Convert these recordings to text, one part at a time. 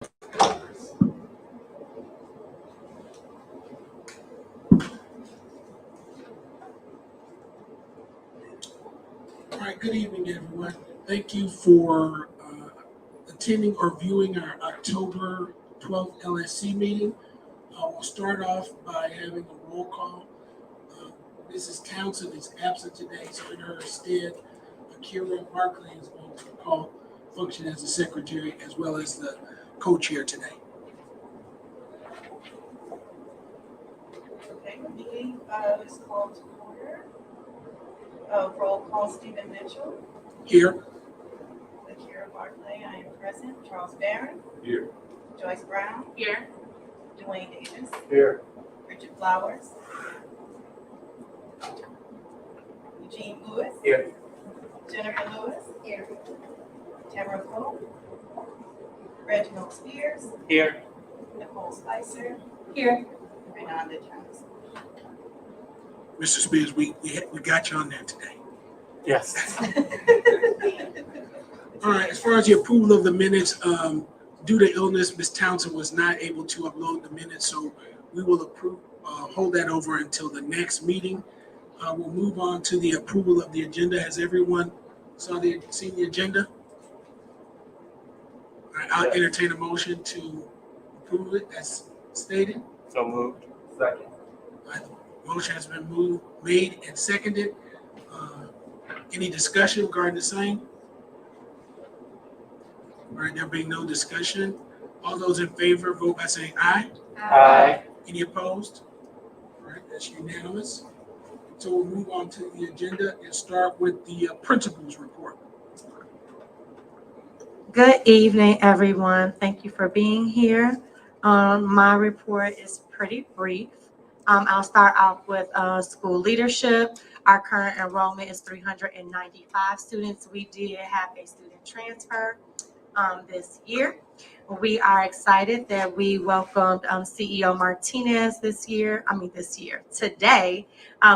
All right, good evening, everyone. Thank you for attending or viewing our October 12th LSC meeting. We'll start off by having a roll call. Uh, Mrs. Townsend is absent today, so in her stead, Akira Barkley is going to function as the secretary as well as the co-chair today. Okay, the meeting is called to order. Roll call, Stephen Mitchell. Here. Akira Barclay, I am present. Charles Barron. Here. Joyce Brown. Here. Dwayne Davis. Here. Richard Flowers. Eugene Lewis. Here. Jennifer Lewis. Here. Tamara Pope. Reginald Spears. Here. Nicole Spicer. Here. Renanda Johnson. Mr. Spears, we got you on there today. Yes. All right, as far as the approval of the minutes, due to illness, Ms. Townsend was not able to upload the minutes, so we will hold that over until the next meeting. We'll move on to the approval of the agenda. Has everyone seen the agenda? All right, I'll entertain a motion to approve it as stated. So moved. Second. All right, the motion has been made and seconded. Any discussion regarding the same? All right, there being no discussion, all those in favor vote by saying aye. Aye. Any opposed? All right, that's unanimous. So we'll move on to the agenda and start with the principal's report. Good evening, everyone. Thank you for being here. My report is pretty brief. I'll start off with school leadership. Our current enrollment is 395 students. We did have a student transfer this year. We are excited that we welcomed CEO Martinez today.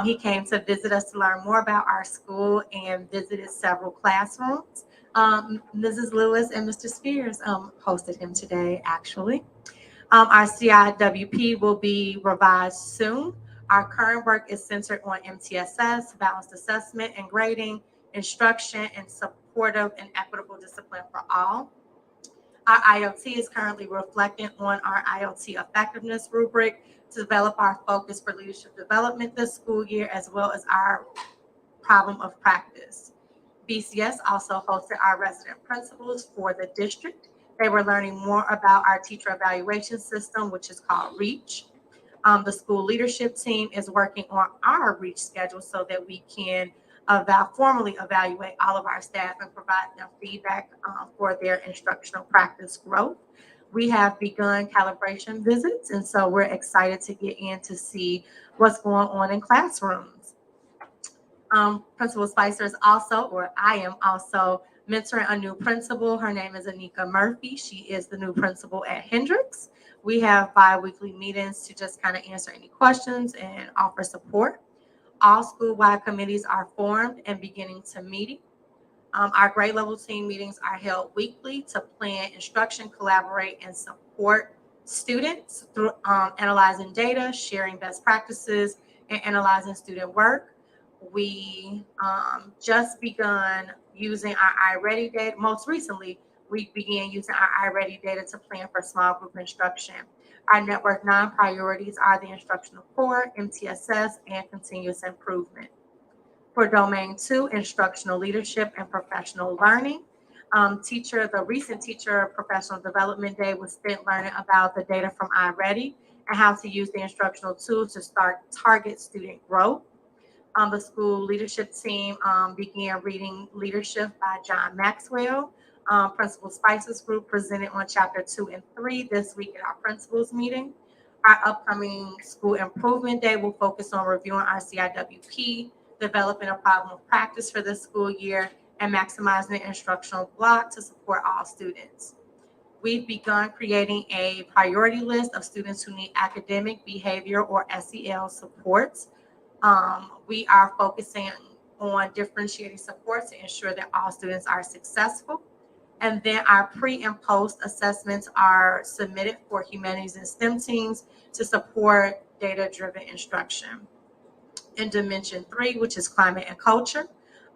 He came to visit us to learn more about our school and visited several classrooms. Mrs. Lewis and Mr. Spears hosted him today, actually. Our CIWP will be revised soon. Our current work is centered on MTSS, balanced assessment and grading, instruction, and supportive and equitable discipline for all. Our IoT is currently reflecting on our IoT effectiveness rubric to develop our focus for leadership development this school year, as well as our problem of practice. BCS also hosted our resident principals for the district. They were learning more about our teacher evaluation system, which is called REACH. The school leadership team is working on our REACH schedule so that we can formally evaluate all of our staff and provide them feedback for their instructional practice growth. We have begun calibration visits, and so we're excited to get in to see what's going on in classrooms. Principal Spicer is I am also mentoring a new principal. Her name is Anika Murphy. She is the new principal at Hendricks. We have bi-weekly meetings to just kind of answer any questions and offer support. All school-wide committees are formed and beginning to meet. Our grade level team meetings are held weekly to plan instruction, collaborate, and support students through analyzing data, sharing best practices, and analyzing student work. We just begun using our iReady data. Most recently, we began using our iReady data to plan for small group instruction. Our network non-priorities are the instructional core, MTSS, and continuous improvement. For Domain 2, instructional leadership and professional learning, the recent teacher professional development day was spent learning about the data from iReady and how to use the instructional tools to target student growth. The school leadership team began reading Leadership by John Maxwell. Principal Spicer's group presented on chapter 2 and 3 this week at our principals meeting. Our upcoming school improvement day will focus on reviewing our CIWP, developing a problem of practice for this school year, and maximizing the instructional block to support all students. We've begun creating a priority list of students who need academic, behavior, or SEL supports. We are focusing on differentiating supports to ensure that all students are successful. And then our pre and post assessments are submitted for humanities and STEM teams to support data-driven instruction. In Dimension 3, which is climate and culture,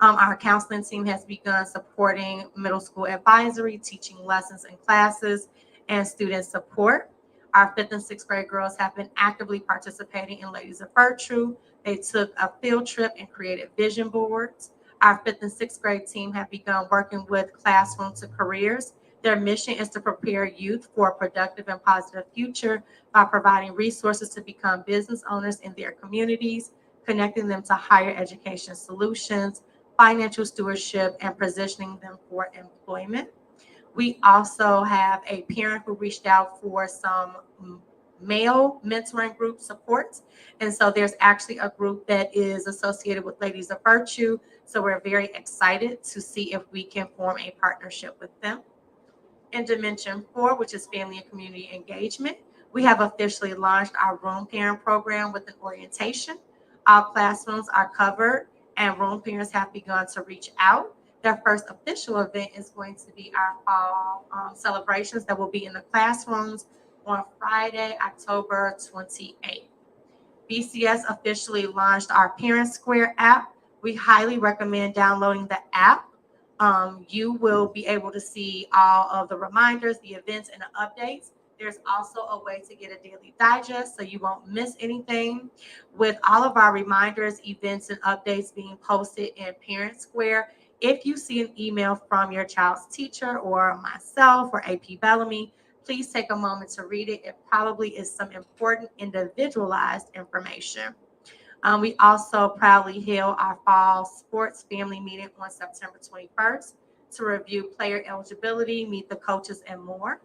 our counseling team has begun supporting middle school advisory, teaching lessons and classes, and student support. Our 5th and 6th grade girls have been actively participating in Ladies of Virtue. They took a field trip and created vision boards. Our 5th and 6th grade team have begun working with Classroom to Careers. Their mission is to prepare youth for a productive and positive future by providing resources to become business owners in their communities, connecting them to higher education solutions, financial stewardship, and positioning them for employment. We also have a parent who reached out for some male mentoring group supports. And so there's actually a group that is associated with Ladies of Virtue. So we're very excited to see if we can form a partnership with them. In Dimension 4, which is family and community engagement, we have officially launched our room parent program with an orientation. All classrooms are covered and room parents have begun to reach out. Their first official event is going to be our fall celebrations that will be in the classrooms on Friday, October 28th. BCS officially launched our Parent Square app. We highly recommend downloading the app. You will be able to see all of the reminders, the events, and the updates. There's also a way to get a daily digest so you won't miss anything. With all of our reminders, events, and updates being posted in Parent Square, if you see an email from your child's teacher or myself or AP Bellamy, please take a moment to read it. It probably is some important individualized information. We also proudly held our fall sports family meeting on September 21st to review player eligibility, meet the coaches, and more.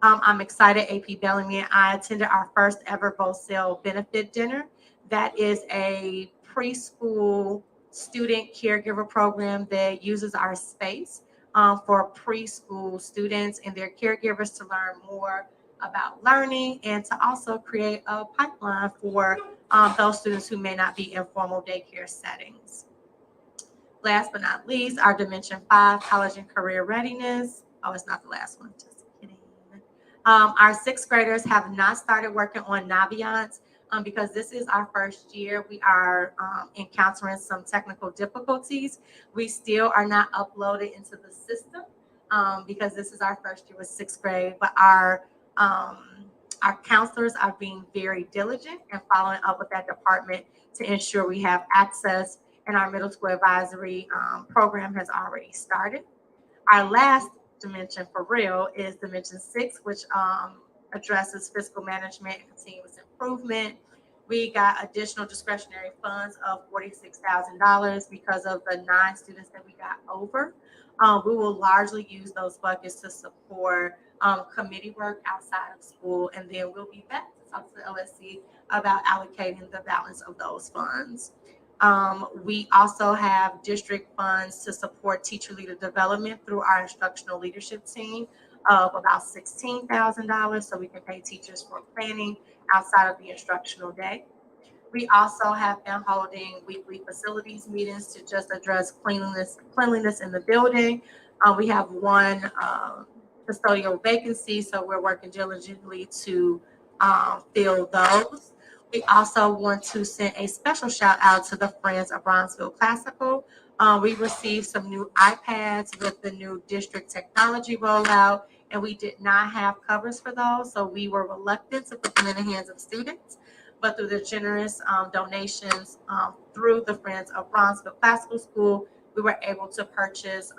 I'm excited. AP Bellamy and I attended our first ever Bosell benefit dinner. That is a preschool student caregiver program that uses our space for preschool students and their caregivers to learn more about learning and to also create a pipeline for those students who may not be in formal daycare settings. Last but not least, our Dimension 5 college and career readiness. Oh, it's not the last one, just kidding. Our 6th graders have not started working on Naviance because this is our first year. We are encountering some technical difficulties. We still are not uploaded into the system because this is our first year with 6th grade, but our counselors are being very diligent and following up with that department to ensure we have access, and our middle school advisory program has already started. Our last dimension for real is Dimension 6, which addresses fiscal management and continuous improvement. We got additional discretionary funds of $46,000 because of the 9 students that we got over. We will largely use those buckets to support committee work outside of school, and then we'll be back to talk to the LSC about allocating the balance of those funds. We also have district funds to support teacher leader development through our instructional leadership team of about $16,000, so we can pay teachers for planning outside of the instructional day. We also have been holding weekly facilities meetings to just address cleanliness in the building. We have one custodial vacancy, so we're working diligently to fill those. We also want to send a special shout out to the Friends of Bronzeville Classical. We received some new iPads with the new district technology rollout, and we did not have covers for those, so we were reluctant to put them in the hands of students. But through the generous donations through the Friends of Bronzeville Classical School, we were able to purchase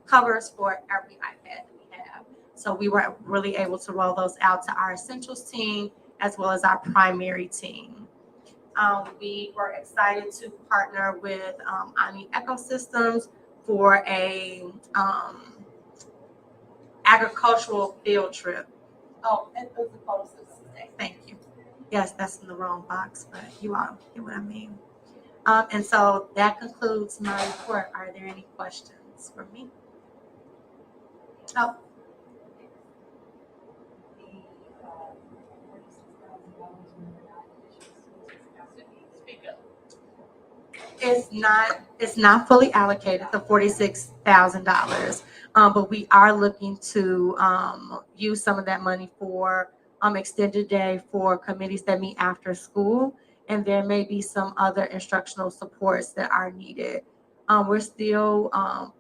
covers for every iPad that we have. So we were really able to roll those out to our essentials team as well as our primary team. We were excited to partner with Omni Ecosystems for a agricultural field trip. Oh, and those are photos today. Thank you. Yes, that's in the wrong box, but you all get what I mean. And so that concludes my report. Are there any questions for me? Oh. It's not fully allocated, the $46,000. But we are looking to, use some of that money for, extended day for committees that meet after school. And there may be some other instructional supports that are needed. We're still,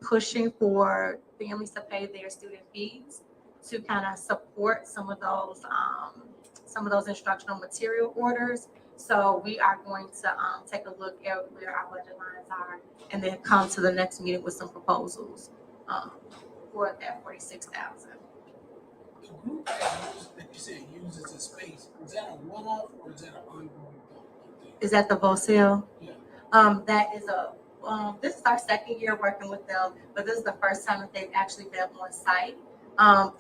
pushing for families to pay their student fees to kind of support some of those instructional material orders. So we are going to take a look at where our budget lines are and then come to the next meeting with some proposals for that 46,000. The group that you said uses the space, is that a one-off or is that an ongoing thing? Is that the Vocil? Yeah. That is this is our second year working with them, but this is the first time that they've actually been on site.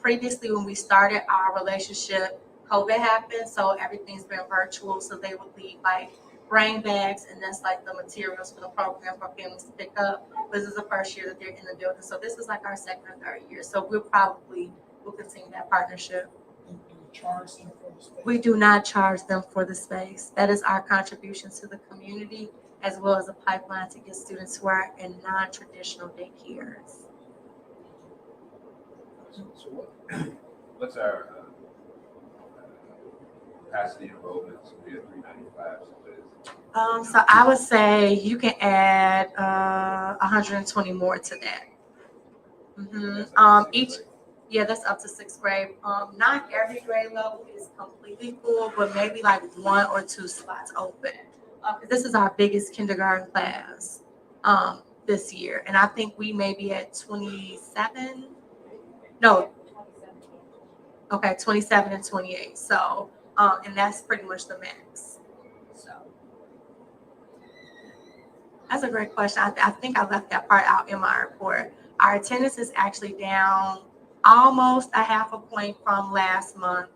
Previously, when we started our relationship, COVID happened, so everything's been virtual. So they would leave like brain bags, and that's like the materials for the program for families to pick up. This is the first year that they're in the building, so this is like our second or third year. So we'll continue that partnership. Do you charge them for the space? We do not charge them for the space. That is our contribution to the community, as well as a pipeline to get students who are in non-traditional daycares. So what's our capacity enrollments? We have 395. So I would say you can add 120 more to that. That's up to sixth grade. Not every grade level is completely full, but maybe like one or two slots open. This is our biggest kindergarten class this year, and I think we may be at 27. No, okay, 27 and 28. So, and that's pretty much the max. So, that's a great question. I think I left that part out in my report. Our attendance is actually down almost a half a point from last month.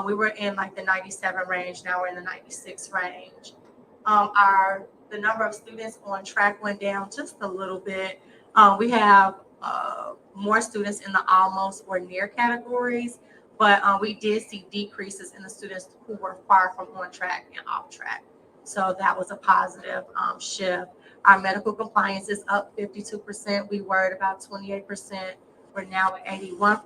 We were in like the 97 range. Now we're in the 96 range. The number of students on track went down just a little bit. We have more students in the almost or near categories, but we did see decreases in the students who were far from on track and off track. So that was a positive shift. Our medical compliance is up 52%. We were at about 28%. We're now at 81%,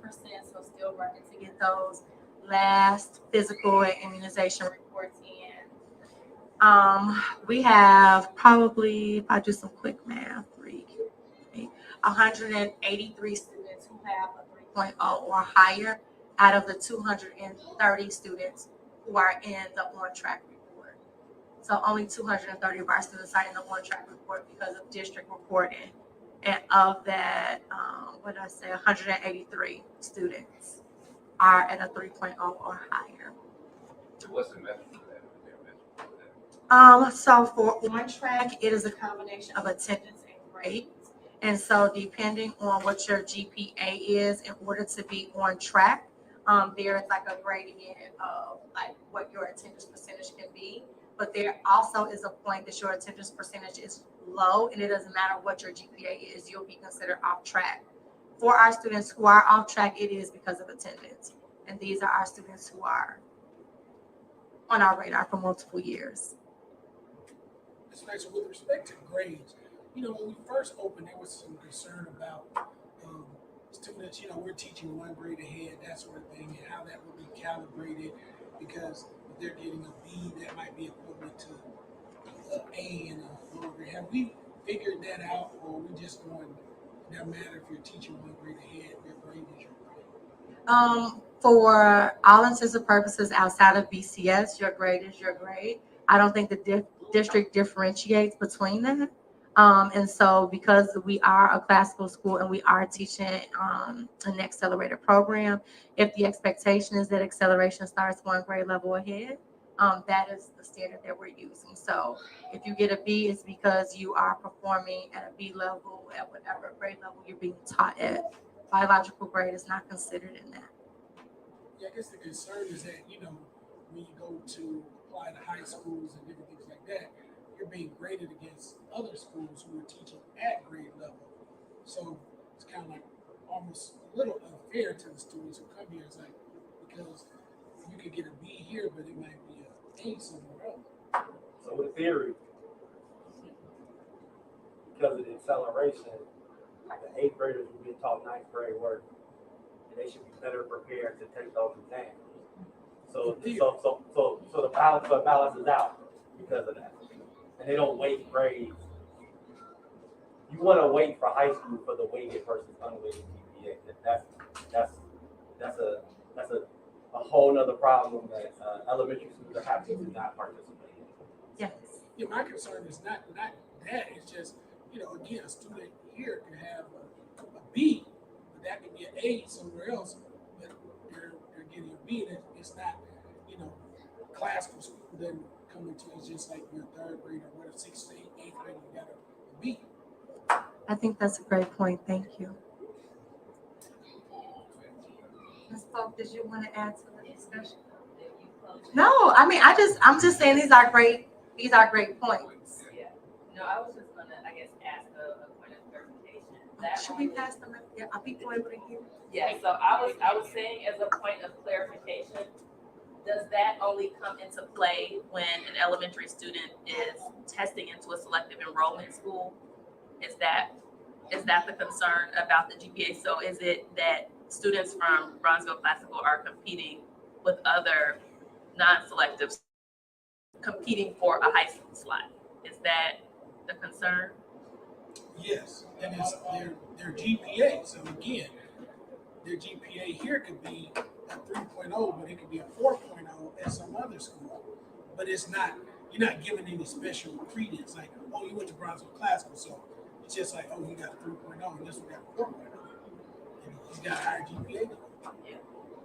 so still working to get those last physical and immunization reports in. We have probably, if I do some quick math, 183 students who have a 3.0 or higher out of the 230 students who are in the on-track report. So only 230 of our students are in the on-track report because of district reporting. And of that, 183 students are at a 3.0 or higher. So what's the metric for that? So for on track, it is a combination of attendance and grades. And so depending on what your GPA is, in order to be on track, there is like a gradient of like what your attendance percentage can be. But there also is a point that your attendance percentage is low, and it doesn't matter what your GPA is, you'll be considered off track. For our students who are off track, it is because of attendance. And these are our students who are on our radar for multiple years. That's right. So with respect to grades, when we first opened, there was some concern about students, we're teaching one grade ahead, that sort of thing, and how that would be calibrated, because if they're getting a B, that might be equivalent to an A in a lower grade. Have we figured that out, or are we just going, it doesn't matter if you're teaching one grade ahead, your grade is your grade? For all intents and purposes outside of BCS, your grade is your grade. I don't think the district differentiates between them. And so because we are a classical school and we are teaching an accelerated program, if the expectation is that acceleration starts one grade level ahead, that is the standard that we're using. So if you get a B, it's because you are performing at a B level at whatever grade level you're being taught at. Biological grade is not considered in that. Yeah, I guess the concern is that, when you go to apply to high schools and different things like that, you're being graded against other schools who are teaching at grade level. So it's kind of like almost a little unfair to the students who come here. It's like, because you could get a B here, but it might be an A somewhere else. So in theory, because of the acceleration, the 8th graders will be taught 9th grade work, and they should be better prepared to take those exams. So the balance is out because of that, and they don't weight grades. You want to wait for high school for the weighted versus unweighted GPA. That's a whole nother problem that elementary schools are having to not participate in. Yes. Yeah, my concern is not that. It's just, again, a student here can have a B, but that could be an A somewhere else, but they're getting a B, and it's not, classical school then coming to it's just like your 3rd grade or whatever, 6th, 8th grade, you got a B. I think that's a great point. Thank you. Ms. Polk, did you want to add to the discussion? No, I mean, I'm just saying these are great points. Yeah. No, I was just gonna, I guess, ask a point of clarification. Should we pass them? Yeah, are people able to hear? Yeah, so I was saying as a point of clarification, does that only come into play when an elementary student is testing into a selective enrollment school? Is that the concern about the GPA? So is it that students from Bronzeville Classical are competing with other non-selectives, competing for a high school slot? Is that the concern? Yes, and it's their GPA. So again, their GPA here could be a 3.0, but it could be a 4.0 at some other school. But it's not, you're not given any special credence, like, oh, you went to Bronzeville Classical, so it's just like, oh, you got a 3.0 and this one got a 4.0. And he's got a higher GPA. Yeah.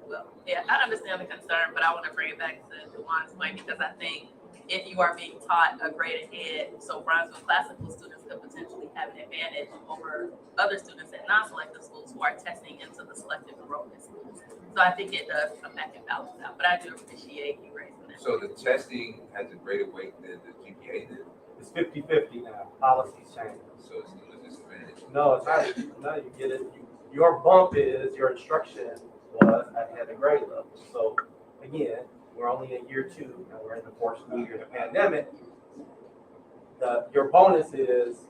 Well, yeah, I understand the concern, but I want to bring it back to Juan's point, because I think if you are being taught a grade ahead, so Bronzeville Classical students could potentially have an advantage over other students at non-selective schools who are testing into the selective enrollment schools. So I think it does come back and balance out, but I do appreciate you raising that. So the testing has a greater weight than the GPA did? It's 50-50 now. Policies change. So it's still a disadvantage. No, it's not. No, you get it. Your bump is your instruction was at the grade level. So again, we're only in year 2 and we're in the 4th school year of the pandemic. Your bonus is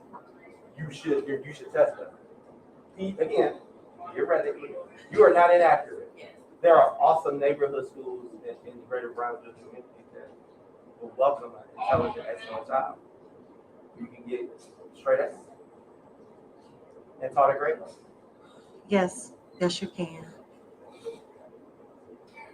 you should test them. Again, theoretically, you are not inaccurate. Yes. There are awesome neighborhood schools in the greater Brownsville community that will welcome an intelligent, excellent child. You can get straight A's and taught a grade level. Yes, you can.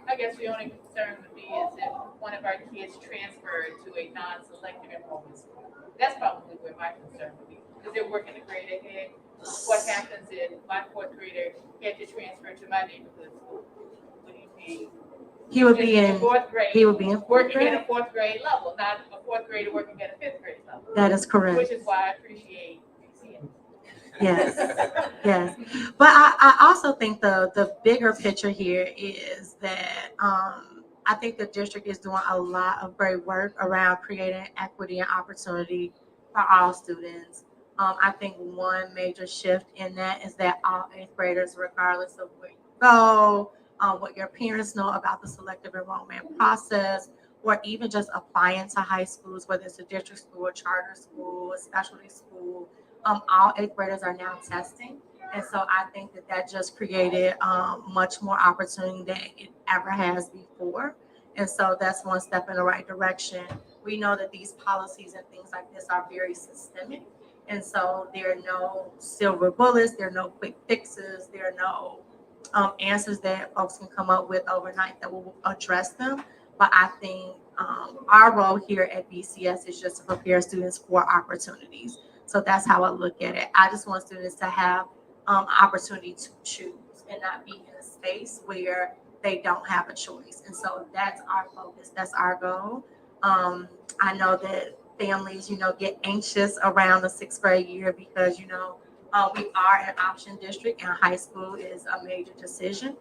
I guess the only concern would be is if one of our kids transferred to a non-selective enrollment school. That's probably where my concern would be, because they're working a grade ahead. What happens if my 4th grader had to transfer to my neighborhood school? Would he be? He would be in 4th grade. He would be in 4th Working grade. at a 4th grade level, not a 4th grader working at a 5th grade level. That is correct. Which is why I appreciate seeing. Yes, yes. But I also think the bigger picture here is that I think the district is doing a lot of great work around creating equity and opportunity for all students. I think one major shift in that is that all 8th graders, regardless of where you go, what your parents know about the selective enrollment process, or even just applying to high schools, whether it's a district school, a charter school, a specialty school, all 8th graders are now testing. And so I think that just created much more opportunity than it ever has before. And so that's one step in the right direction. We know that these policies and things like this are very systemic. And so there are no silver bullets, there are no quick fixes, there are no answers that folks can come up with overnight that will address them. But I think our role here at BCS is just to prepare students for opportunities. So that's how I look at it. I just want students to have opportunity to choose and not be in a space where they don't have a choice. And so that's our focus. That's our goal. I know that families, get anxious around the 6th grade year because, we are an option district and high school is a major decision.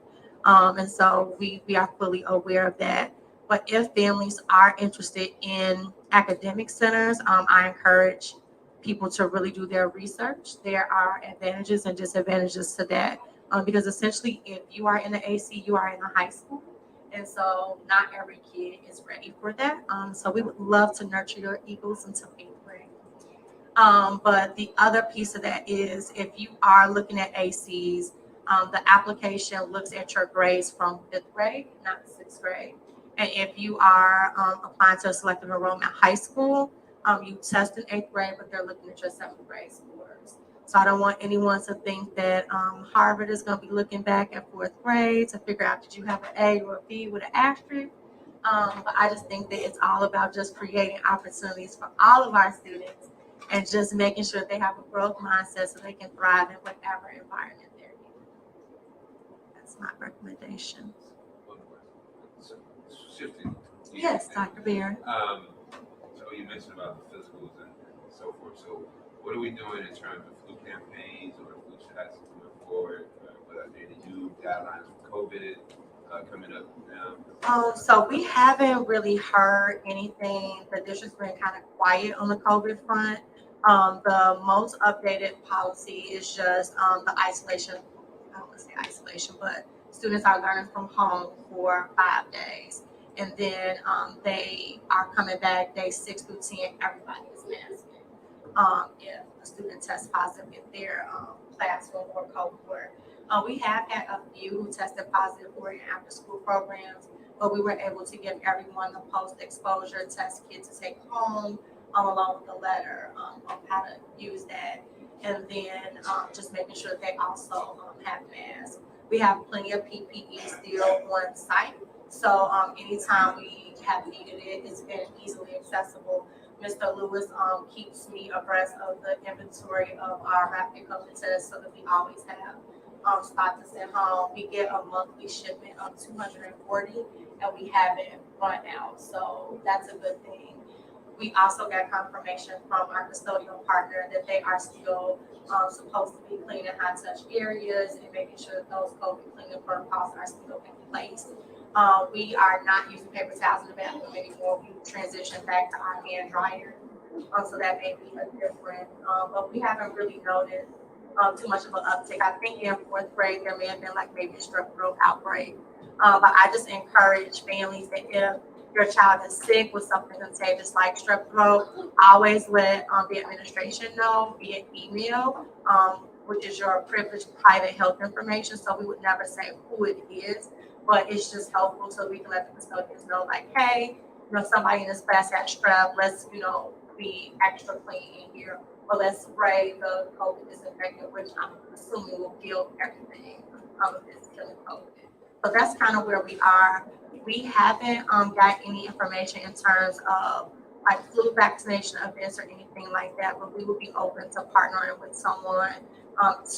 And so we are fully aware of that. But if families are interested in academic centers, I encourage people to really do their research. There are advantages and disadvantages to that because essentially if you are in the AC, you are in a high school. And so not every kid is ready for that. So we would love to nurture your Eagles until 8th grade. But the other piece of that is if you are looking at ACs, the application looks at your grades from 5th grade, not 6th grade. And if you are applying to a selective enrollment high school, you test in 8th grade, but they're looking at your 7th grade scores. So I don't want anyone to think that Harvard is going to be looking back at 4th grade to figure out did you have an A or a B with an asterisk. But I just think that it's all about just creating opportunities for all of our students and just making sure they have a growth mindset so they can thrive in whatever environment they're in. That's my recommendation. So, shifting. gears Yes, now. Dr. Beard. So you mentioned about the physicals and so forth. So what are we doing in terms of flu campaigns or flu shots moving forward? Are there any new guidelines for COVID coming up now? So we haven't really heard anything. The district's been kind of quiet on the COVID front. The most updated policy is just the isolation. I don't want to say isolation, but students are learning from home for 5 days. And then they are coming back day 6 through 10. Everybody is masking. If a student tests positive in their classroom or cohort. We have had a few who tested positive for after school programs, but we were able to give everyone the post-exposure test kit to take home, along with the letter on how to use that. And then just making sure they also have masks. We have plenty of PPE still on site. So anytime we have needed it, it's been easily accessible. Mr. Lewis keeps me abreast of the inventory of our rapid COVID tests so that we always have stock to send home. We get a monthly shipment of 240 and we haven't run out. So that's a good thing. We also got confirmation from our custodial partner that they are still supposed to be cleaning high touch areas and making sure that those COVID cleaning protocols are still in place. We are not using paper towels in the bathroom anymore. We transitioned back to our hand dryer. So that may be a different, but we haven't really noticed too much of an uptick. I think in 4th grade, there may have been like maybe a strep throat outbreak. But I just encourage families that if your child is sick with something contagious like strep throat, always let the administration know via email, which is your privileged private health information. So we would never say who it is, but it's just helpful so we can let the custodians know, like, hey, somebody in this class has strep. Let's, be extra clean in here. Or let's spray the COVID disinfectant, which I'm assuming will kill everything if it's killing COVID. So that's kind of where we are. We haven't got any information in terms of like flu vaccination events or anything like that, but we would be open to partnering with someone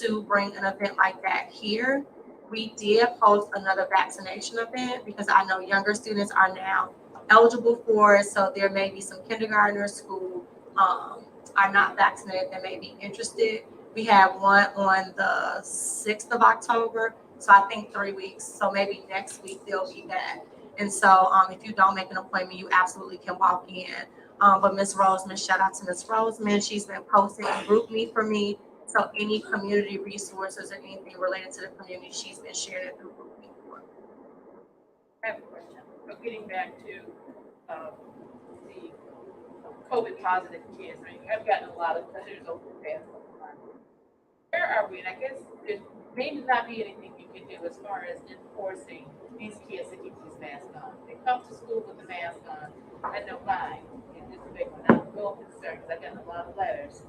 to bring an event like that here. We did host another vaccination event because I know younger students are now eligible for it. So there may be some kindergartners who are not vaccinated that may be interested. We have one on the 6th of October. So I think 3 weeks. So maybe next week they'll be back. And so if you don't make an appointment, you absolutely can walk in. But Ms. Roseman, shout out to Ms. Roseman. She's been posting a group meet for me. So any community resources or anything related to the community, she's been sharing it through group meet for me. I have a question. So getting back to the COVID positive kids, I mean, I've gotten a lot of letters over the past couple months. Where are we? And I guess there may not be anything you can do as far as enforcing these kids to keep these masks on. They come to school with the mask on. I know mine, and this is a big one. I'm real concerned because I've gotten a lot of letters.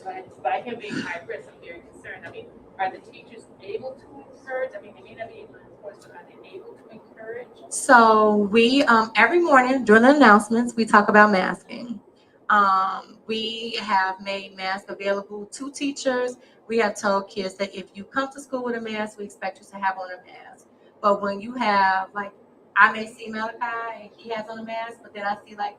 And by him being high risk, I'm very concerned. I mean, are the teachers able to encourage? I mean, they may not be able to enforce, but are they able to encourage? So we, every morning during the announcements, we talk about masking. We have made masks available to teachers. We have told kids that if you come to school with a mask, we expect you to have on a mask. But when you have, like, I may see Malachi and he has on a mask, but then I see like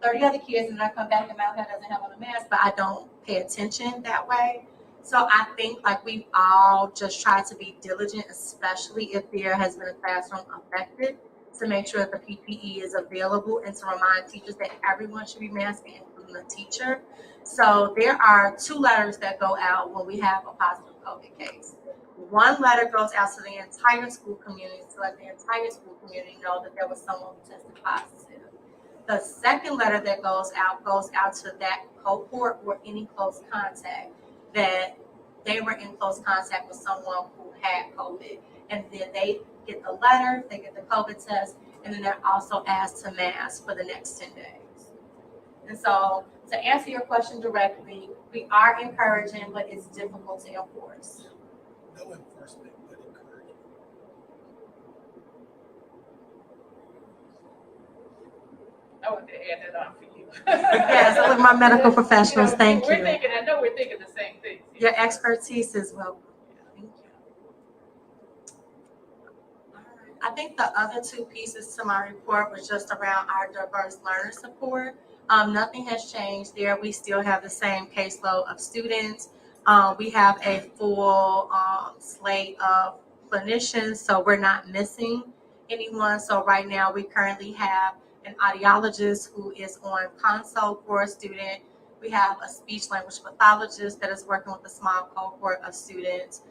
30 other kids and I come back and Malachi doesn't have on a mask, but I don't pay attention that way. So I think like we've all just tried to be diligent, especially if there has been a classroom affected, to make sure that the PPE is available and to remind teachers that everyone should be masking, including the teacher. So there are 2 letters that go out when we have a positive COVID case. One letter goes out to the entire school community to let the entire school community know that there was someone who tested positive. The second letter that goes out to that cohort or any close contact that they were in close contact with someone who had COVID. And then they get the letter, they get the COVID test, and then they're also asked to mask for the next 10 days. And so to answer your question directly, we are encouraging, but it's difficult to enforce. No enforcement, but encouragement. I want to add that on for you. Yes, I look, my medical professionals, thank We're you. thinking, I know we're thinking the same thing. Your expertise is welcome. Thank you. I think the other two pieces to my report was just around our diverse learner support. Nothing has changed there. We still have the same caseload of students. We have a full slate of clinicians, so we're not missing anyone. So right now, we currently have an audiologist who is on consult for a student. We have a speech language pathologist that is working with a small cohort of students.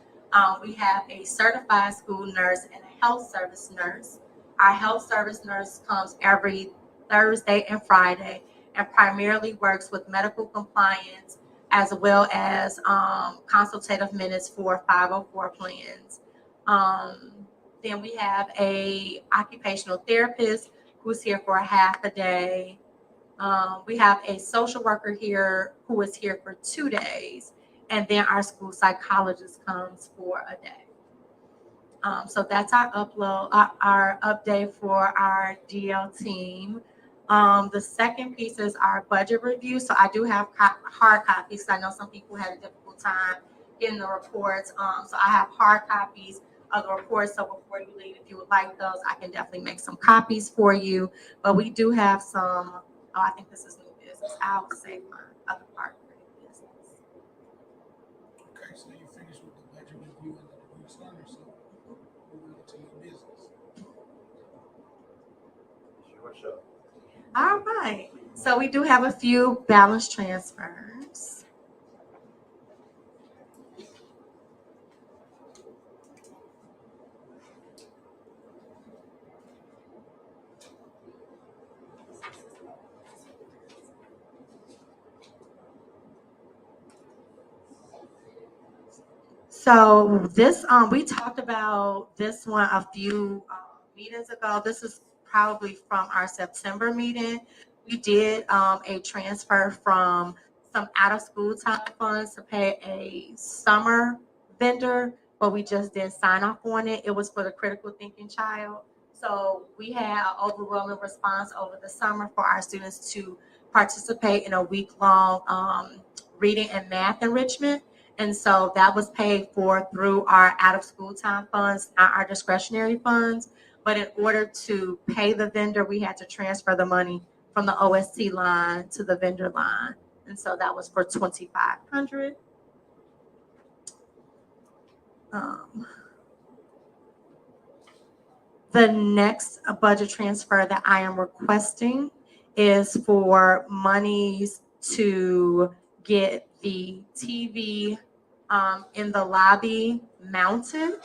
We have a certified school nurse and a health service nurse. Our health service nurse comes every Thursday and Friday and primarily works with medical compliance as well as consultative minutes for 504 plans. Then we have a occupational therapist who's here for a half a day. We have a social worker here who is here for 2 days. And then our school psychologist comes for a day. So that's our update for our DL team. The second piece is our budget review. So I do have hard copies. I know some people had a difficult time getting the reports. So I have hard copies of the reports. So before you leave, if you would like those, I can definitely make some copies for you. But we do have some, I think this is new business. I'll save my other part for new business. Okay, so you finished with the budget review and the review center, so moving on to your business. Sure, sure. All right. So we do have a few balance transfers. So this, we talked about this one a few meetings ago. This is probably from our September meeting. We did a transfer from some out-of-school time funds to pay a summer vendor, but we just didn't sign off on it. It was for the critical thinking child. So we had an overwhelming response over the summer for our students to participate in a week-long reading and math enrichment. And so that was paid for through our out-of-school time funds, not our discretionary funds. But in order to pay the vendor, we had to transfer the money from the OST line to the vendor line. And so that was for $2,500. The next budget transfer that I am requesting is for monies to get the TV in the lobby mounted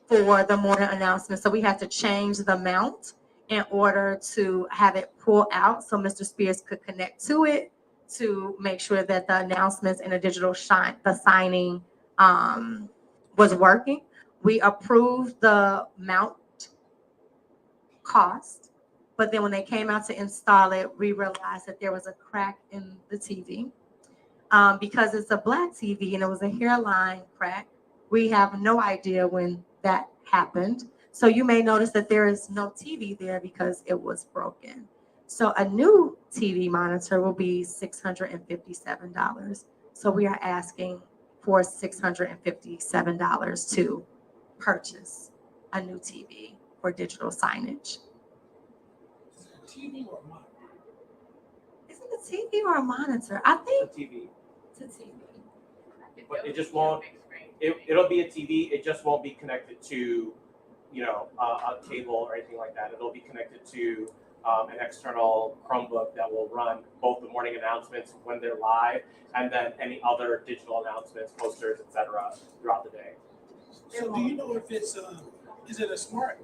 for the morning announcement. So we had to change the mount in order to have it pull out so Mr. Spears could connect to it to make sure that the announcements and the digital the signing was working. We approved the mount cost, but then when they came out to install it, we realized that there was a crack in the TV. Because it's a black TV and it was a hairline crack, we have no idea when that happened. So you may notice that there is no TV there because it was broken. So a new TV monitor will be $657. So we are asking for $657 to purchase a new TV for digital signage. Is it a TV or a monitor? Is it a TV or a monitor? I think The TV. it's a TV. But it just won't- It'll be a TV. It just won't be connected to, a cable or anything like that. It'll be connected to an external Chromebook that will run both the morning announcements when they're live and then any other digital announcements, posters, etc. throughout the day. So do you know if it's is it a smart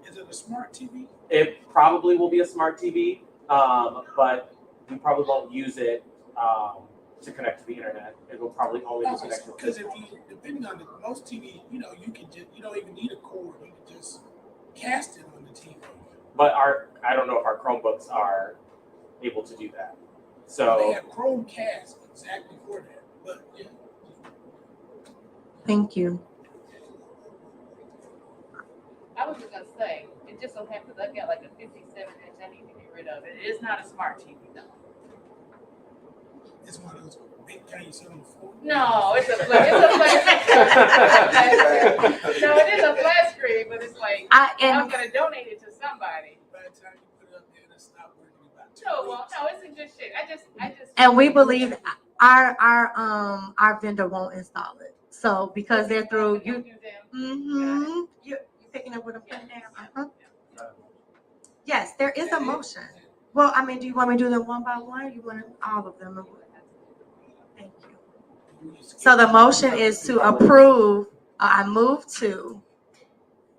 TV? It probably will be a smart TV. But we probably won't use it to connect to the internet. It will probably only be connected to Because if you, depending on most TV, you don't even need a cord. You can just cast it on the TV. But I don't know if our Chromebooks are able to do that. They So have Chromecast exactly for that. But yeah, Thank you. I was just gonna say, it just so happens I got like a 57-inch I need to get rid of. It is not a smart TV though. it's one of those big things on the floor. No, it's a flat. No, it is a flat screen, but it's like I'm And gonna donate it to somebody. By the time you put it up there, it'll stop working in about 2 No, well, weeks. no, it's in good shape. I just. and we believe our vendor won't install it. So because they're through you. You picking up what I'm putting down? Uh-huh. Yes, there is a motion. Well, I mean, do you want me to do them one by one? Or you want all of them? Thank you. So the motion is to approve. I move to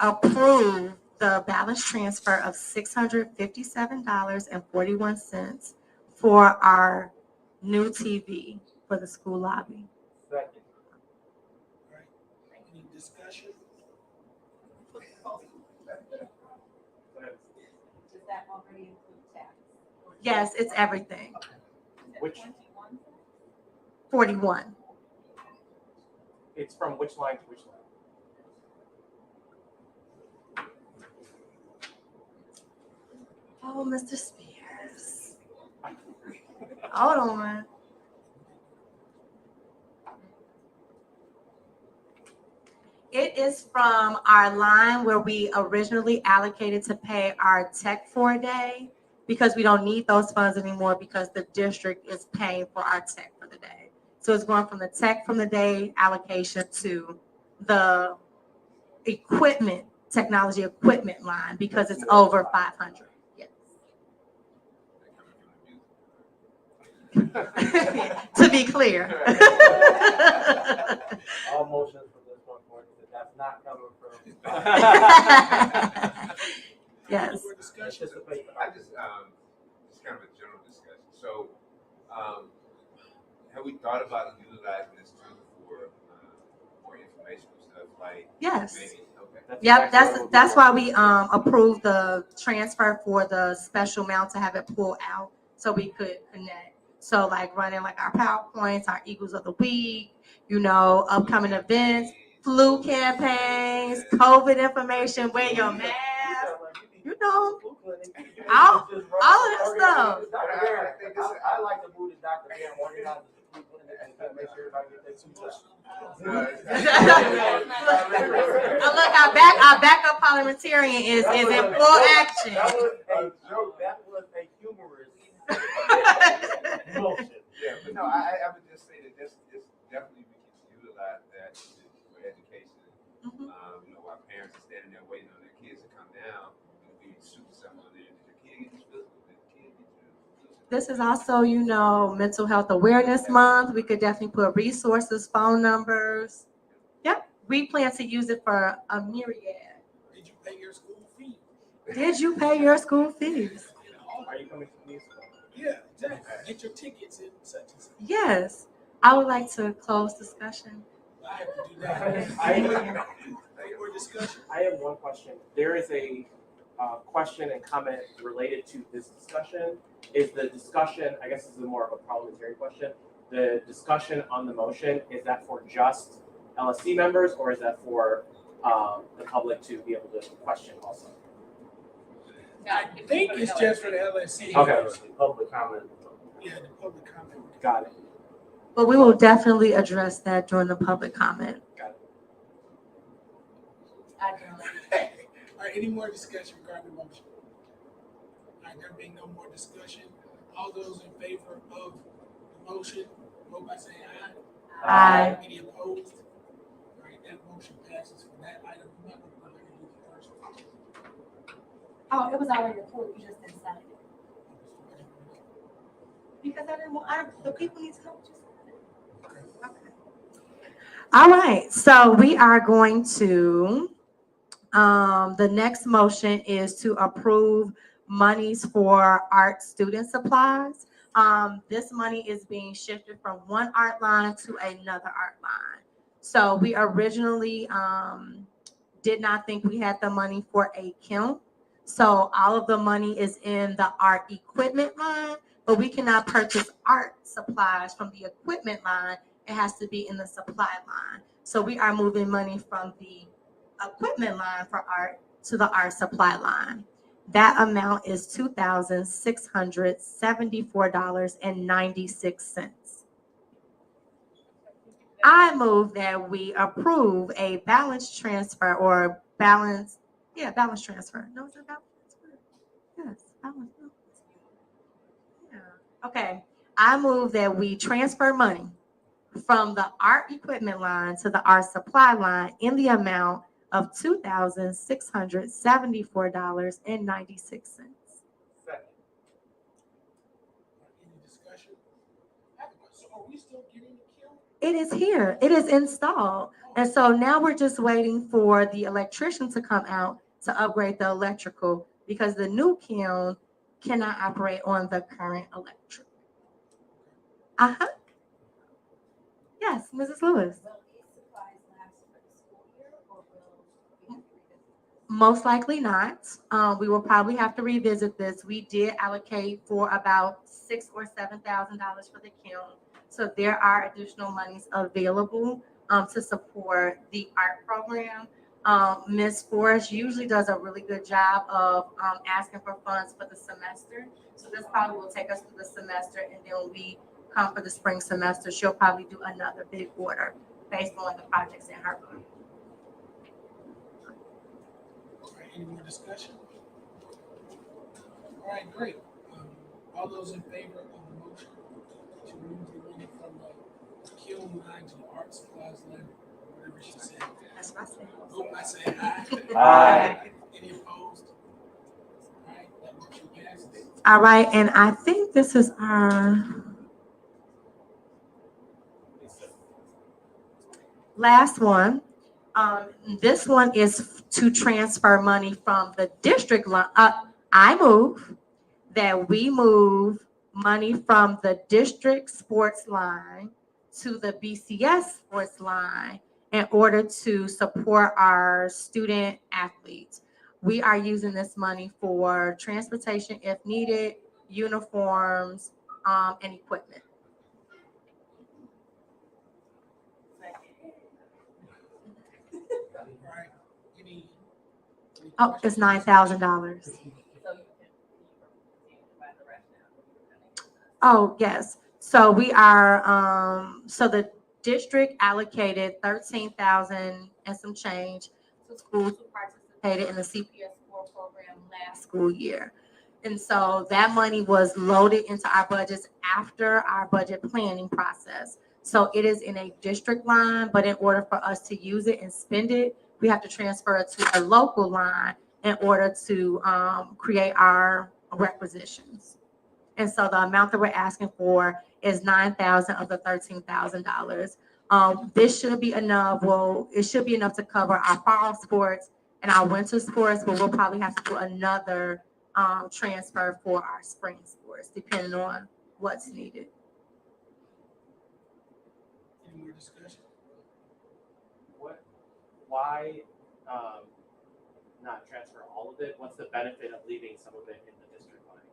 approve the balance transfer of $657.41 for our new TV for the school lobby. second. Right? Any discussion? Does that already include tax? Yes, it's everything. Which 41. it's from which line to which line? Oh, Mr. Spears. Hold on. It is from our line where we originally allocated to pay our tech for a day because we don't need those funds anymore because the district is paying for our tech for the day. So it's going from the tech from the day allocation to the equipment, technology equipment line because it's over 500. Yes. To be clear. All motions from this one point, that's not coming from. Yes. Any more discussion? Anticipate. I just kind of a general discussion. So, have we thought about utilizing this tool for more informational stuff like Yes. maybe? Okay. Yep, that's why we approved the transfer for the special amount to have it pull out so we could connect. So like running like our PowerPoints, our Eagles of the Week, upcoming events, flu campaigns, COVID information, wear your mask, all of that stuff. I like to move to Dr. Dan organizes the flu clinic and make sure everybody gets their flu shot. Look, our backup parliamentarian is in full action. That was a joke. That was a humorous motion. Yeah, but no, I would just say that this definitely we can utilize that for education. While parents are standing there waiting on their kids to come down, we shoot someone there. Did your kid get this physical? Did the kid get this? This is also, Mental Health Awareness Month. We could definitely put resources, phone numbers. Yep, we plan to use it for a myriad. Did you pay your school fee? Did you pay your school fees? Are you coming to these? Yeah, exactly. Get your tickets in such and such. Yes, I would like to close discussion. I have to do that. Any more discussion? I have one question. There is a question and comment related to this discussion. Is the discussion, I guess this is more of a parliamentary question, the discussion on the motion, is that for just LSC members or is that for the public to be able to question also? I think it's just for the LSC. Okay. Public comment. Yeah, the public comment. Got it. But we will definitely address that during the public comment. I don't know. All right, any more discussion regarding the motion? All right, there being no more discussion, all those in favor of the motion, vote by saying aye. Aye. Any opposed? All right, that motion passes for that item. I'm not gonna go back and do the first one. Oh, it was already approved, you just didn't sign it. Because the people need to know what you said. Okay. All right, so we are going to, the next motion is to approve monies for art student supplies. This money is being shifted from one art line to another art line. So we originally did not think we had the money for a kiln. So all of the money is in the art equipment line, but we cannot purchase art supplies from the equipment line. It has to be in the supply line. So we are moving money from the equipment line for art to the art supply line. That amount is $2,674.96. I move that we approve a balance transfer or balance transfer. No, is it balance transfer? Yes, balance. Yeah. Okay. I move that we transfer money from the art equipment line to the art supply line in the amount of $2,674.96. Second. Any discussion? So are we still getting the kiln? It is here. It is installed. And so now we're just waiting for the electrician to come out to upgrade the electrical because the new kiln cannot operate on the current electric. Uh-huh. Yes, Mrs. Lewis. Will these supplies last for the school year, or will we have to revisit this? Most likely not. We will probably have to revisit this. We did allocate for about $6,000 or $7,000 for the kiln. So there are additional monies available to support the art program. Ms. Forrest usually does a really good job of asking for funds for the semester. So this probably will take us through the semester, and then when we come for the spring semester, she'll probably do another big order based on the projects in her budget. All right, any more discussion? All right, great. All those in favor of the motion to move the money from the kiln line to the art supplies line, whatever she said. That's what I said. Oh, I say aye. Aye. Any opposed? All right, that motion passes. All right, and I think this is our last one. This one is to transfer money from the district line. I move that we move money from the district sports line to the BCS sports line in order to support our student athletes. We are using this money for transportation if needed, uniforms, and equipment. All right, any Oh, it's questions? $9,000. So you can provide the rationale. Oh, yes. So we are, so the district allocated 13,000 and some change to schools who participated in the CPS 4 program last school year. And so that money was loaded into our budgets after our budget planning process. So it is in a district line, but in order for us to use it and spend it, we have to transfer it to a local line in order to create our requisitions. And so the amount that we're asking for is $9,000 of the $13,000. This should be enough. Well, it should be enough to cover our fall sports and our winter sports, but we'll probably have to do another transfer for our spring sports, depending on what's needed. Any more discussion? Why not transfer all of it? What's the benefit of leaving some of it in the district line?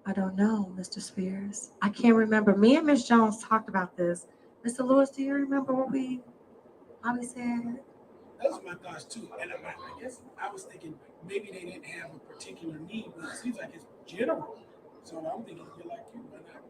I don't know, Mr. Spears. I can't remember. Me and Ms. Jones talked about this. Mr. Lewis, do you remember what we said? Those are my thoughts too. And I guess I was thinking maybe they didn't have a particular need, but it seems like it's general. So I'm thinking you're like you, why not?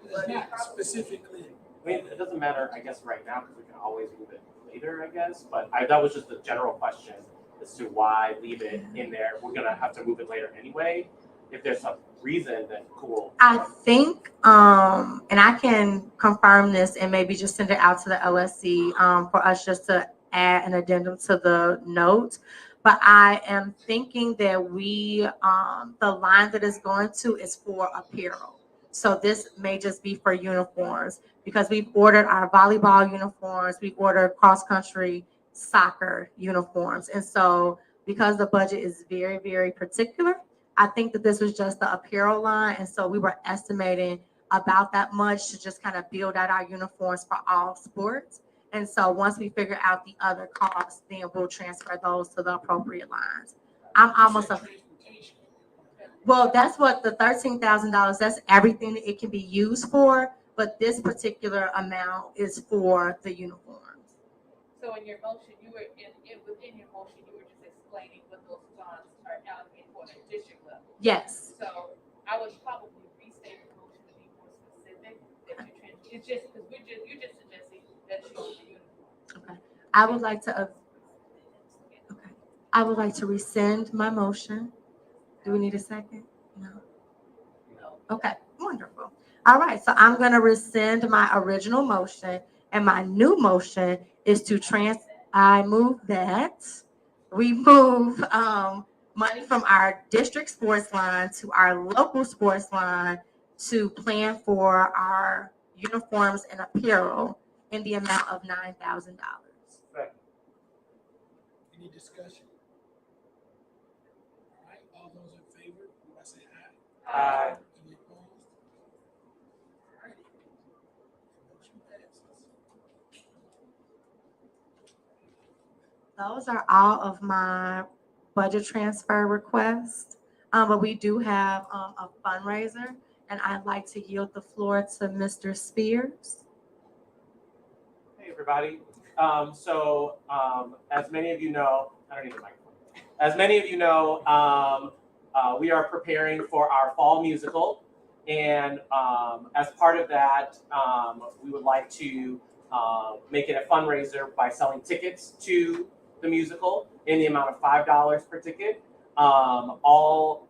It's not specifically. I mean, it doesn't matter, I guess, right now, because we can always move it later, I guess. But that was just a general question as to why leave it in there. We're gonna have to move it later anyway. If there's some reason, then cool. I think, and I can confirm this and maybe just send it out to the LSC for us just to add an addendum to the note. But I am thinking that the line that is going to is for apparel. So this may just be for uniforms because we've ordered our volleyball uniforms, we've ordered cross-country soccer uniforms. And so because the budget is very, very particular, I think that this was just the apparel line. And so we were estimating about that much to just kind of build out our uniforms for all sports. And so once we figure out the other costs, then we'll transfer those to the appropriate lines. I'm almost a Transportation. well, that's what the $13,000, that's everything that it can be used for, but this particular amount is for the uniforms. So in your motion, within your motion, you were just explaining what those funds are allocated for at the district level. Yes, So I would probably restate the motion to be more specific, that it's just, because you're just suggesting that you use the uniform. I would like to, okay, I would like to rescind my motion. Do we need a second? No. Okay, wonderful. All right, so I'm gonna rescind my original motion, and my new motion is to I move that we move money from our district sports line to our local sports line to plan for our uniforms and apparel in the amount of $9,000. Any discussion? All right, all those in favor, I say aye. Aye. Any opposed? All righty. Motion passes. Those are all of my budget transfer requests. But we do have a fundraiser, and I'd like to yield the floor to Mr. Spears. Hey, everybody. As many of you know, I don't need a microphone. As many of you know, we are preparing for our fall musical. And as part of that, we would like to make it a fundraiser by selling tickets to the musical in the amount of $5 per ticket. All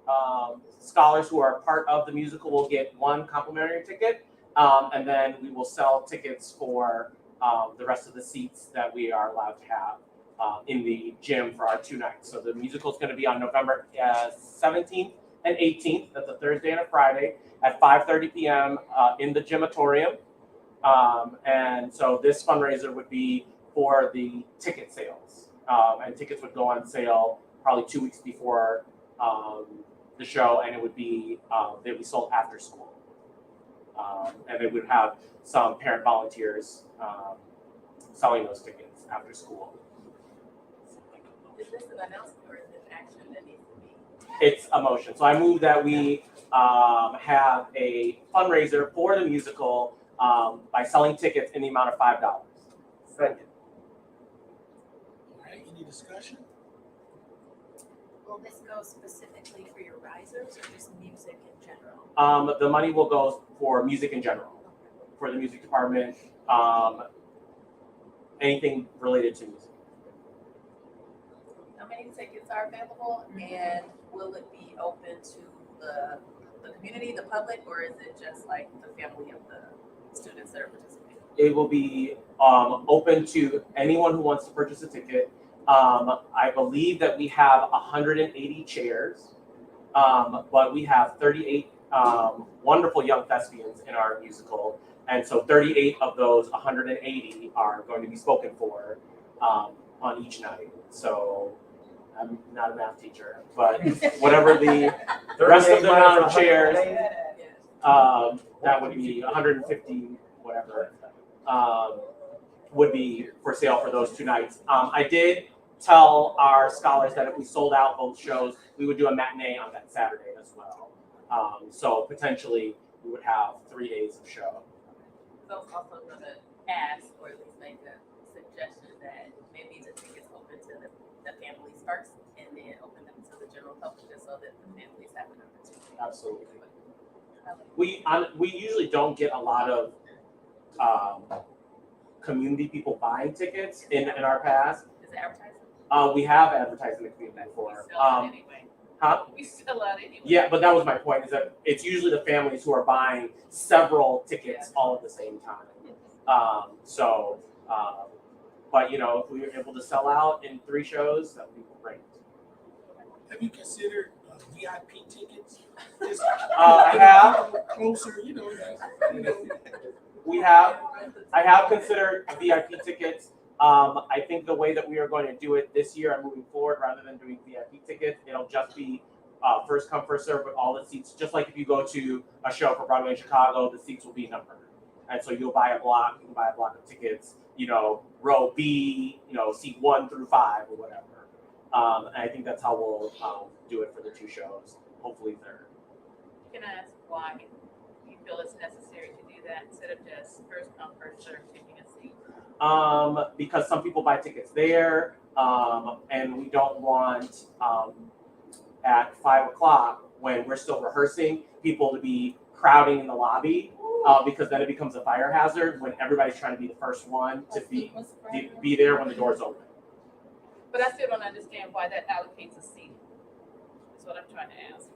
scholars who are part of the musical will get one complimentary ticket. And then we will sell tickets for the rest of the seats that we are allowed to have in the gym for our 2 nights. So the musical is going to be on November 17th and 18th. That's a Thursday and a Friday at 5:30 p.m. In the gymatorium. And so this fundraiser would be for the ticket sales. And tickets would go on sale probably 2 weeks before the show, and it would be they'd be sold after school. And they would have some parent volunteers selling those tickets after school. Is this an announcement or is it action that needs to be? It's a motion. So I move that we have a fundraiser for the musical by selling tickets in the amount of $5. Second. All right, any discussion? Will this go specifically for your risers or just music in general? The money will go for music in general, for the music department, anything related to music. How many tickets are available and will it be open to the community, the public, or is it just like the family of the students that are participating? It will be open to anyone who wants to purchase a ticket. I believe that we have 180 chairs, but we have 38 wonderful young thespians in our musical. And so 38 of those 180 are going to be spoken for on each night. So I'm not a math teacher, but whatever the rest of the amount of chairs, that would be 150, whatever, would be for sale for those 2 nights. I did tell our scholars that if we sold out both shows, we would do a matinee on that Saturday as well. So potentially we would have 3 days of show. So I was also gonna ask, or at least make a suggestion that maybe the tickets open to the families first and then open them to the general public just so that the families have an opportunity. Absolutely. We usually don't get a lot of community people buying tickets in our past. Is it advertising? We have advertised in the community We before. sell out anyway. Huh? We sell out anyway. Yeah, but that was my point, is that it's usually the families who are buying several tickets all at the same time. But you know, if we were able to sell out in 3 shows, that would be great. Have you considered VIP tickets? Just I have. Closer, you know. I have considered VIP tickets. I think the way that we are going to do it this year and moving forward, rather than doing VIP tickets, it'll just be first come, first serve with all the seats. Just like if you go to a show for Broadway in Chicago, the seats will be numbered. And so you'll buy a block, you can buy a block of tickets, row B, seat 1 through 5 or whatever. And I think that's how we'll do it for the 2 shows, hopefully third. Can I ask why you feel it's necessary to do that instead of just first come, first serve, taking a seat? Because some people buy tickets there, and we don't want at 5 o'clock when we're still rehearsing people to be crowding in the lobby, because then it becomes a fire hazard when everybody's trying to be the first one to be there when the doors open. But I still don't understand why that allocates a seat. That's what I'm trying to ask.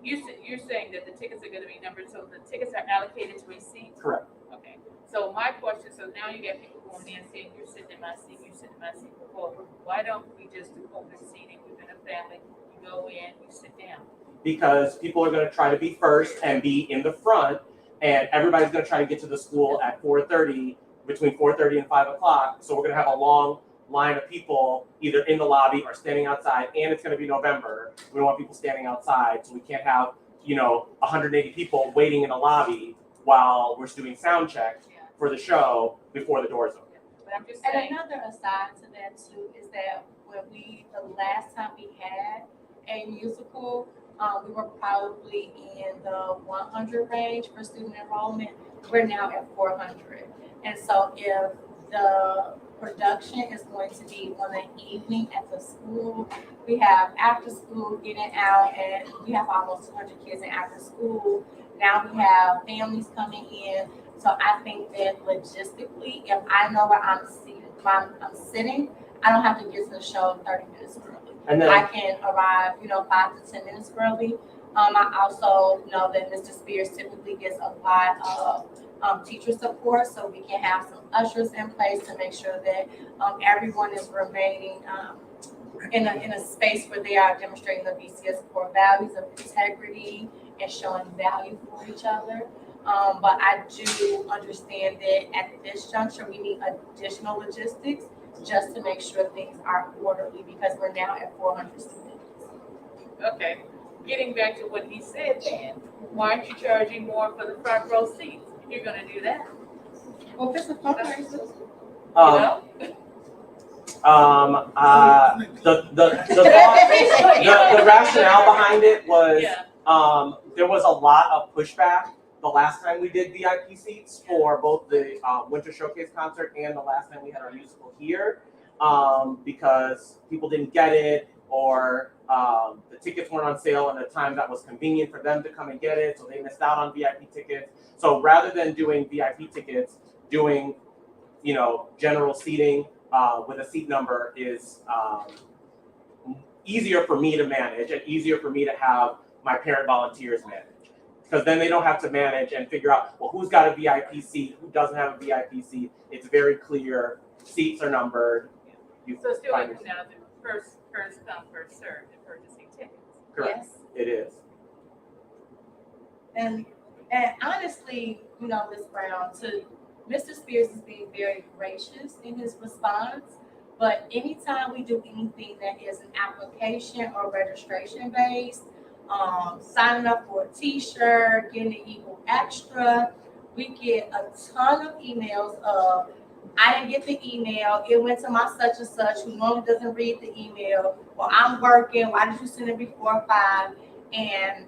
You're saying that the tickets are gonna be numbered, so the tickets are allocated to a seat? Correct. Okay, so my question, so now you get people going in saying, you're sitting in my seat, you're sitting in my seat. Well, why don't we just do open seating within a family? You go in, you sit down. Because people are gonna try to be first and be in the front, and everybody's gonna try to get to the school at 4:30, between 4:30 and 5 o'clock. So we're gonna have a long line of people either in the lobby or standing outside, and it's gonna be November. We don't want people standing outside, so we can't have, 180 people waiting in the lobby while we're doing sound check for the show before the doors open. But I'm just And saying, another aside to that too is that the last time we had a musical, we were probably in the 100 range for student enrollment. We're now at 400. And so if the production is going to be on the evening at the school, we have after school getting out, and we have almost 200 kids in after school. Now we have families coming in. So I think that logistically, if I know where I'm sitting, I don't have to get to the show 30 minutes early. And then I can arrive, 5 to 10 minutes early. I also know that Mr. Spears typically gets a lot of teacher support, so we can have some ushers in place to make sure that everyone is remaining in a space where they are demonstrating the VCS core values of integrity and showing value for each other. But I do understand that at this juncture, we need additional logistics just to make sure things are orderly, because we're now at 400 students. okay, getting back to what he said then, why aren't you charging more for the front row seats? If you're gonna do that, Well, if it's a fundraiser, you know? The rationale behind it was, Yeah, there was a lot of pushback the last time we did VIP seats for both the Winter Showcase concert and the last time we had our musical here, because people didn't get it, or the tickets weren't on sale at a time that was convenient for them to come and get it, so they missed out on VIP tickets. So rather than doing VIP tickets, doing general seating with a seat number is easier for me to manage and easier for me to have my parent volunteers manage. Because then they don't have to manage and figure out, well, who's got a VIP seat, who doesn't have a VIP seat. It's very clear, seats are numbered. You so still find comes yourself- down to first come, first served in purchasing tickets. Correct, yes. it is. And honestly, Ms. Brown, Mr. Spears is being very gracious in his response, but anytime we do anything that is an application or registration based, signing up for a t-shirt, getting an Eagle Extra, we get a ton of emails of, I didn't get the email, it went to my such and such who normally doesn't read the email, or I'm working, why did you send it before 5? And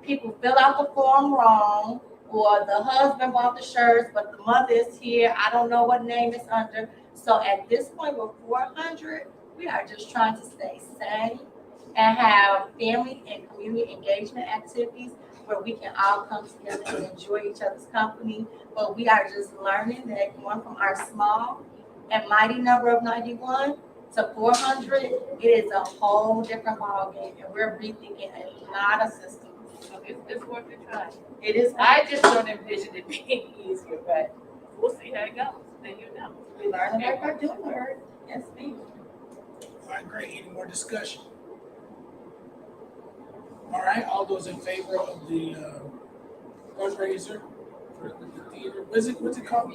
people fill out the form wrong, or the husband bought the shirts, but the mother is here, I don't know what name it's under. So at this point with 400, we are just trying to stay sane and have family and community engagement activities where we can all come together and enjoy each other's company. But we are just learning that going from our small and mighty number of 91 to 400, it is a whole different ballgame, and we're rethinking a lot of systems. So it's worth a try. It is. I just don't envision it being easier, but we'll see how it goes. Then you know. We learn like we're doing it. Yes, ma'am. All right, great. Any more discussion? All right, all those in favor of the fundraiser for the theater, what's it called?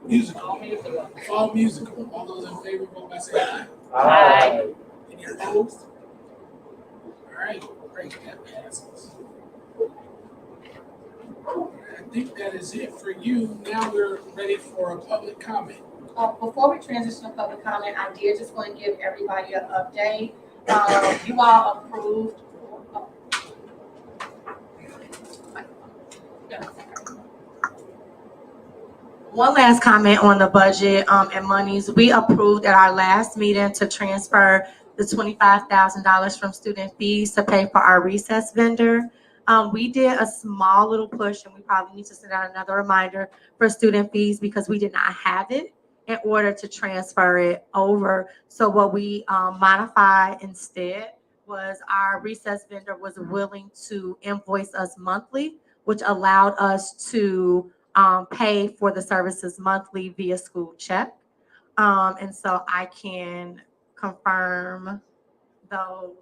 Musical. All musical. Fall musical. All those in favor, vote by saying aye. Aye. Any opposed? All right, great, that passes. I think that is it for you. Now we're ready for a public comment. Before we transition to public comment, I did just want to give everybody an update. You all approved. One last comment on the budget and monies. We approved at our last meeting to transfer the $25,000 from student fees to pay for our recess vendor. We did a small little push, and we probably need to send out another reminder for student fees because we did not have it in order to transfer it over. So what we modified instead was our recess vendor was willing to invoice us monthly, which allowed us to pay for the services monthly via school check. And so I can confirm those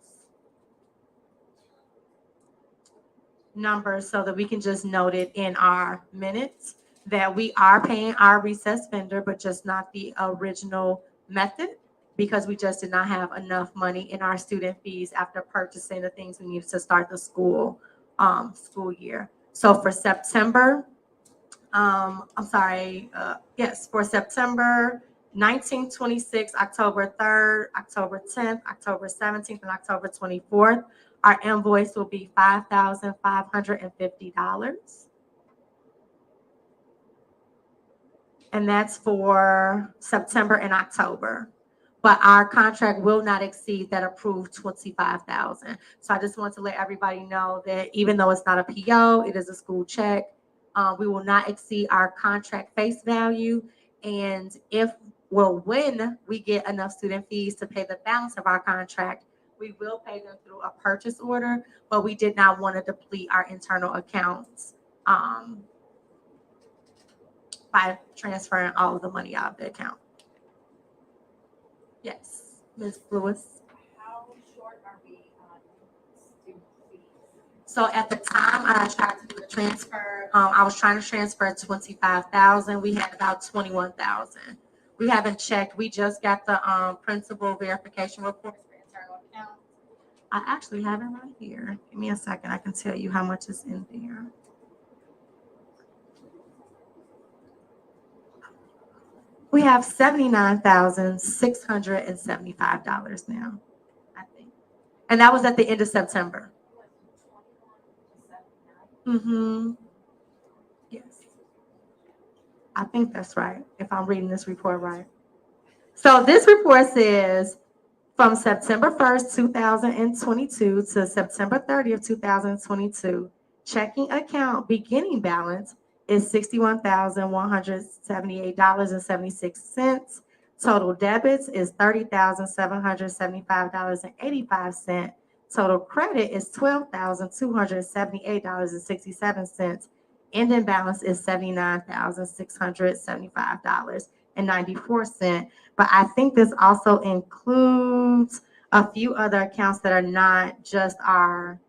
numbers so that we can just note it in our minutes that we are paying our recess vendor, but just not the original method because we just did not have enough money in our student fees after purchasing the things we needed to start the school year. So for September, for September 19th, 26th, October 3rd, October 10th, October 17th, and October 24th, our invoice will be $5,550. And that's for September and October. But our contract will not exceed that approved $25,000. So I just want to let everybody know that even though it's not a PO, it is a school check. We will not exceed our contract face value. And when we get enough student fees to pay the balance of our contract, we will pay them through a purchase order, but we did not want to deplete our internal accounts by transferring all of the money out of the account. Yes, Ms. Lewis. How short are we on student fees? So at the time I tried to do the transfer, I was trying to transfer 25,000. We had about 21,000. We haven't checked. We just got the principal verification report for internal accounts. I actually have it right here. Give me a second. I can tell you how much is in there. We have $79,675 now, I think. And that was at the end of September. Mm-hmm. Yes. I think that's right, if I'm reading this report right. So this report says from September 1st, 2022 to September 30th, 2022, checking account beginning balance is $61,178.76. Total debits is $30,775.85. Total credit is $12,278.67. Ending balance is $79,675.94. But I think this also includes a few other accounts that are not just our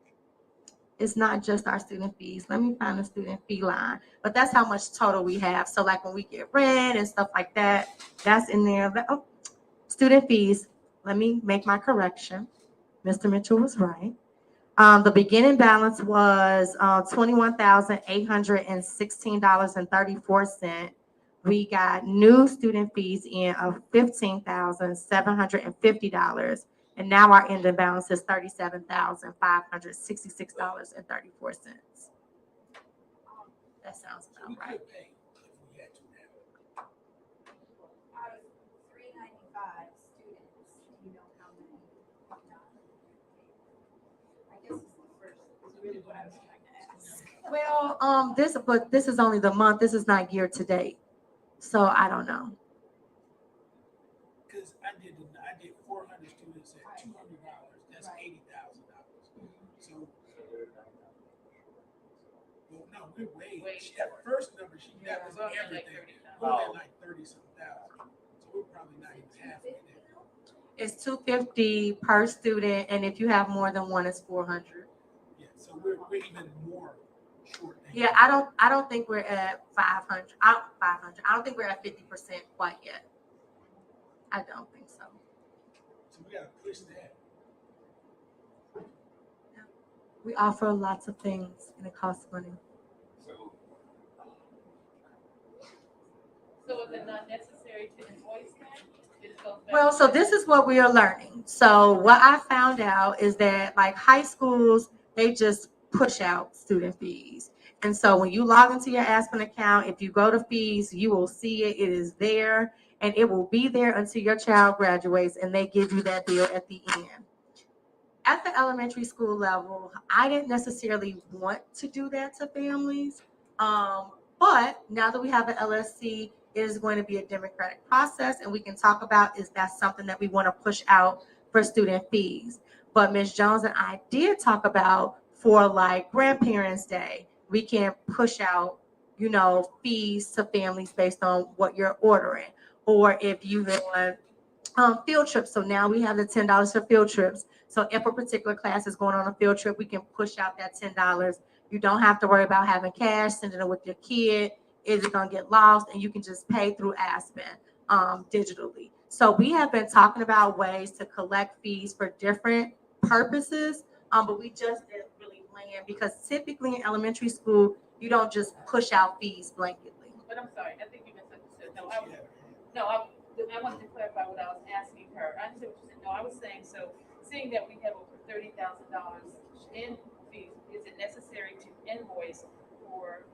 student fees. Let me find the student fee line. But that's how much total we have. So like when we get rent and stuff like that, that's in there. Oh, student fees. Let me make my correction. Mr. Mitchell was right. The beginning balance was $21,816.34. We got new student fees in of $15,750. And now our ending balance is $37,566.34. That sounds So we about right. could pay if we had to now. Out of 395 students, do you know how many have not? I guess it's the first, is really what I was trying to ask. Well, this is only the month. This is not year to date. So I don't know. Because I did 400 students at $200. That's Right. $80,000. So, well, no, we're way. Way That first number she got was Yeah. everything. Like 30,000. We're at like 30-something thousand. So we're probably not even halfway there. It's $250 per student, and if you have more than one, it's $400. Yeah, so we're even more short Yeah, I don't think we're at 500. 500. I don't think we're at 50% quite yet. I don't think so. So we gotta push that. We offer lots of things and it costs money. So, So is it not necessary to invoice that? It goes back Well, to so that. this is what we are learning. So what I found out is that like high schools, they just push out student fees. And so when you log into your Aspen account, if you go to fees, you will see it. It is there and it will be there until your child graduates and they give you that bill at the end. At the elementary school level, I didn't necessarily want to do that to families. But now that we have an LSC, it is going to be a democratic process, and we can talk about is that something that we want to push out for student fees. But Ms. Jones and I did talk about for like Grandparents' Day, we can push out, fees to families based on what you're ordering. Or if you want field trips. So now we have the $10 for field trips. So if a particular class is going on a field trip, we can push out that $10. You don't have to worry about having cash, sending it with your kid. Is it going to get lost? And you can just pay through Aspen digitally. So we have been talking about ways to collect fees for different purposes, but we just didn't really land because typically in elementary school, you don't just push out fees blanketly. But I'm sorry, I think you misunderstood. I wanted to clarify what I was asking her. I understand what you said. No, I was saying, so seeing that we have over $30,000 in fees, is it necessary to invoice for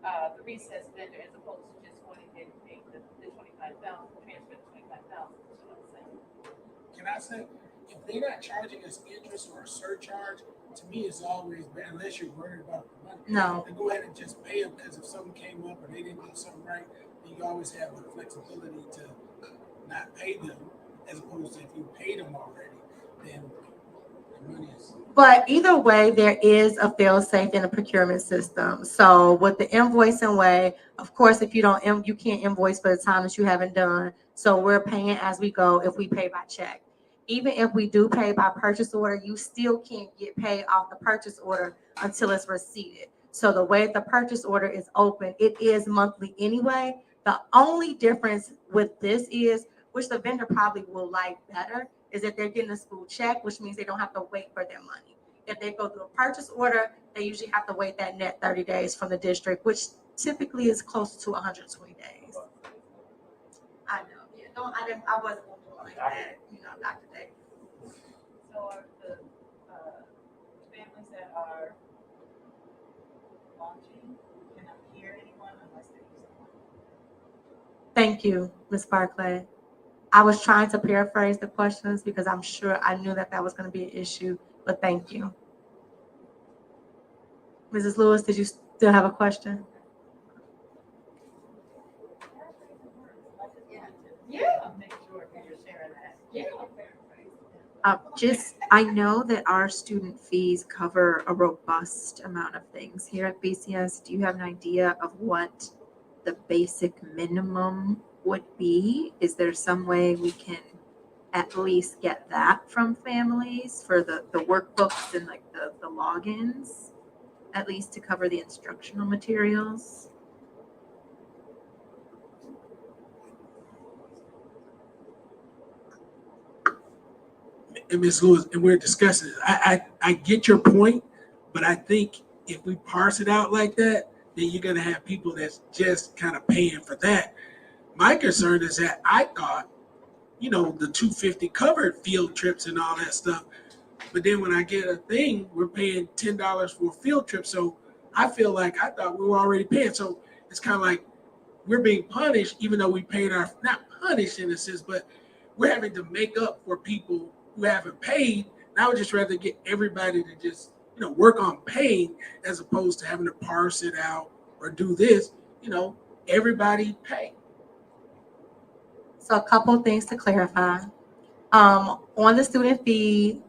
the recess vendor as opposed to just going and paying the 25,000, transfer the 25,000? That's what I'm saying. Can I say, if they're not charging us interest or a surcharge, to me it's always bad unless you're worried about the money. No. Then go ahead and just pay them because if something came up or they didn't do something right, then you always have the flexibility to not pay them, as opposed to if you paid them already, then the money is. But either way, there is a fail-safe in the procurement system. So with the invoicing way, of course, if you don't, you can't invoice for the time that you haven't done. So we're paying as we go if we pay by check. Even if we do pay by purchase order, you still can't get paid off the purchase order until it's receipted. So the way the purchase order is open, it is monthly anyway. The only difference with this is, which the vendor probably will like better, is that they're getting a school check, which means they don't have to wait for their money. If they go through a purchase order, they usually have to wait that net 30 days from the district, which typically is close to 120 days. I know. Yeah, I wasn't going to do it like that, Dr. Davis. So are the families that are launching cannot hear anyone unless they're using one? Thank you, Ms. Barclay. I was trying to paraphrase the questions because I'm sure I knew that was going to be an issue, but thank you. Mrs. Lewis, did you still have a question? Yeah. Make sure you're sharing that. Yeah. I know that our student fees cover a robust amount of things here at BCS. Do you have an idea of what the basic minimum would be? Is there some way we can at least get that from families for the workbooks and like the logins, at least to cover the instructional materials? And Ms. Lewis, and we're discussing it. I get your point, but I think if we parse it out like that, then you're gonna have people that's just kind of paying for that. My concern is that I thought, the $250 covered field trips and all that stuff, but then when I get a thing, we're paying $10 for a field trip. So I feel like I thought we were already paying. So it's kind of like we're being punished, even though we paid not punished in a sense, but we're having to make up for people who haven't paid. And I would just rather get everybody to just, work on paying as opposed to having to parse it out or do this. Everybody pay. So a couple things to clarify. On the student fee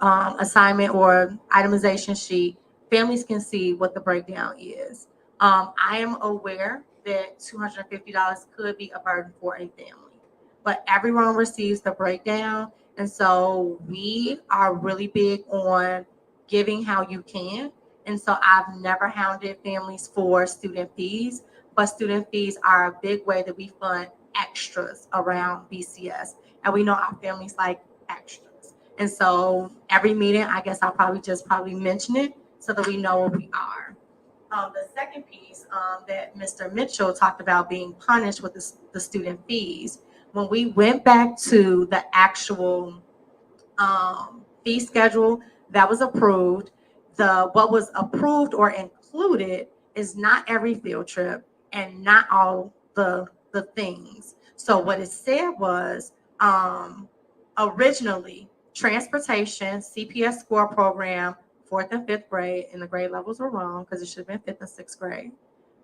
assignment or itemization sheet, families can see what the breakdown is. I am aware that $250 could be a burden for a family, but everyone receives the breakdown. And so we are really big on giving how you can. And so I've never hounded families for student fees, but student fees are a big way that we fund extras around BCS. And we know our families like extras. And so every meeting, I guess I'll probably mention it so that we know where we are. The second piece that Mr. Mitchell talked about being punished with the student fees. When we went back to the actual fee schedule that was approved, what was approved or included is not every field trip and not all the things. So what it said was originally transportation, CPS score program, 4th and 5th grade, and the grade levels were wrong because it should have been 5th and 6th grade.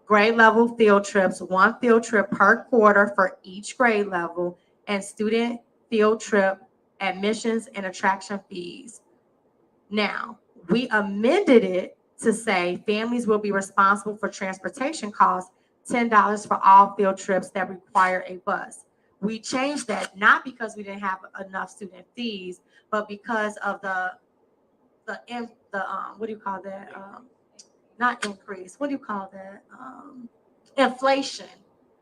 Grade level field trips, 1 field trip per quarter for each grade level, and student field trip admissions and attraction fees. Now, we amended it to say families will be responsible for transportation costs, $10 for all field trips that require a bus. We changed that not because we didn't have enough student fees, but because of the what do you call that? Not increase. What do you call that? Inflation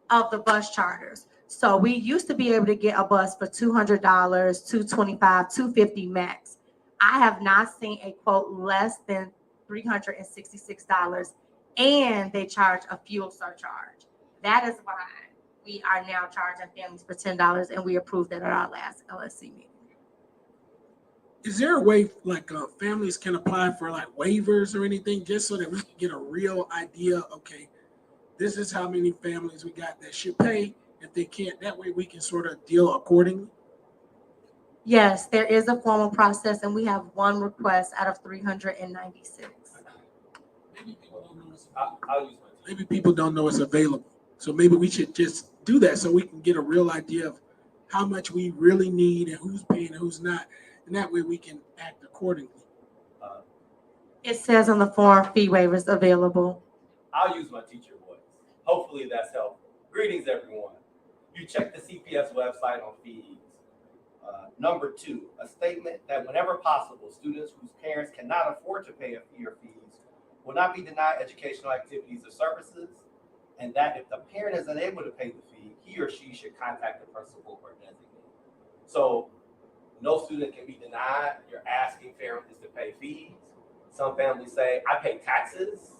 of the bus charters. So we used to be able to get a bus for $200, $225, $250 max. I have not seen a quote less than $366, and they charge a fuel surcharge. That is why we are now charging families for $10, and we approved that at our last LSC meeting. Is there a way like families can apply for like waivers or anything just so that we can get a real idea? Okay, this is how many families we got that should pay. If they can't, that way we can sort of deal accordingly. Yes, there is a formal process, and we have one request out of 396. Maybe people don't know it's I'll use my teacher. maybe people don't know it's available. So maybe we should just do that so we can get a real idea of how much we really need and who's paying and who's not. And that way we can act accordingly. It says on the form, fee waivers available. I'll use my teacher voice. Hopefully that's helpful. Greetings, everyone. You check the CPS website on fees. Number 2, a statement that whenever possible, students whose parents cannot afford to pay a fee or fees will not be denied educational activities or services, and that if the parent is unable to pay the fee, he or she should contact the principal or designate. So no student can be denied. You're asking families to pay fees. Some families say, I pay taxes,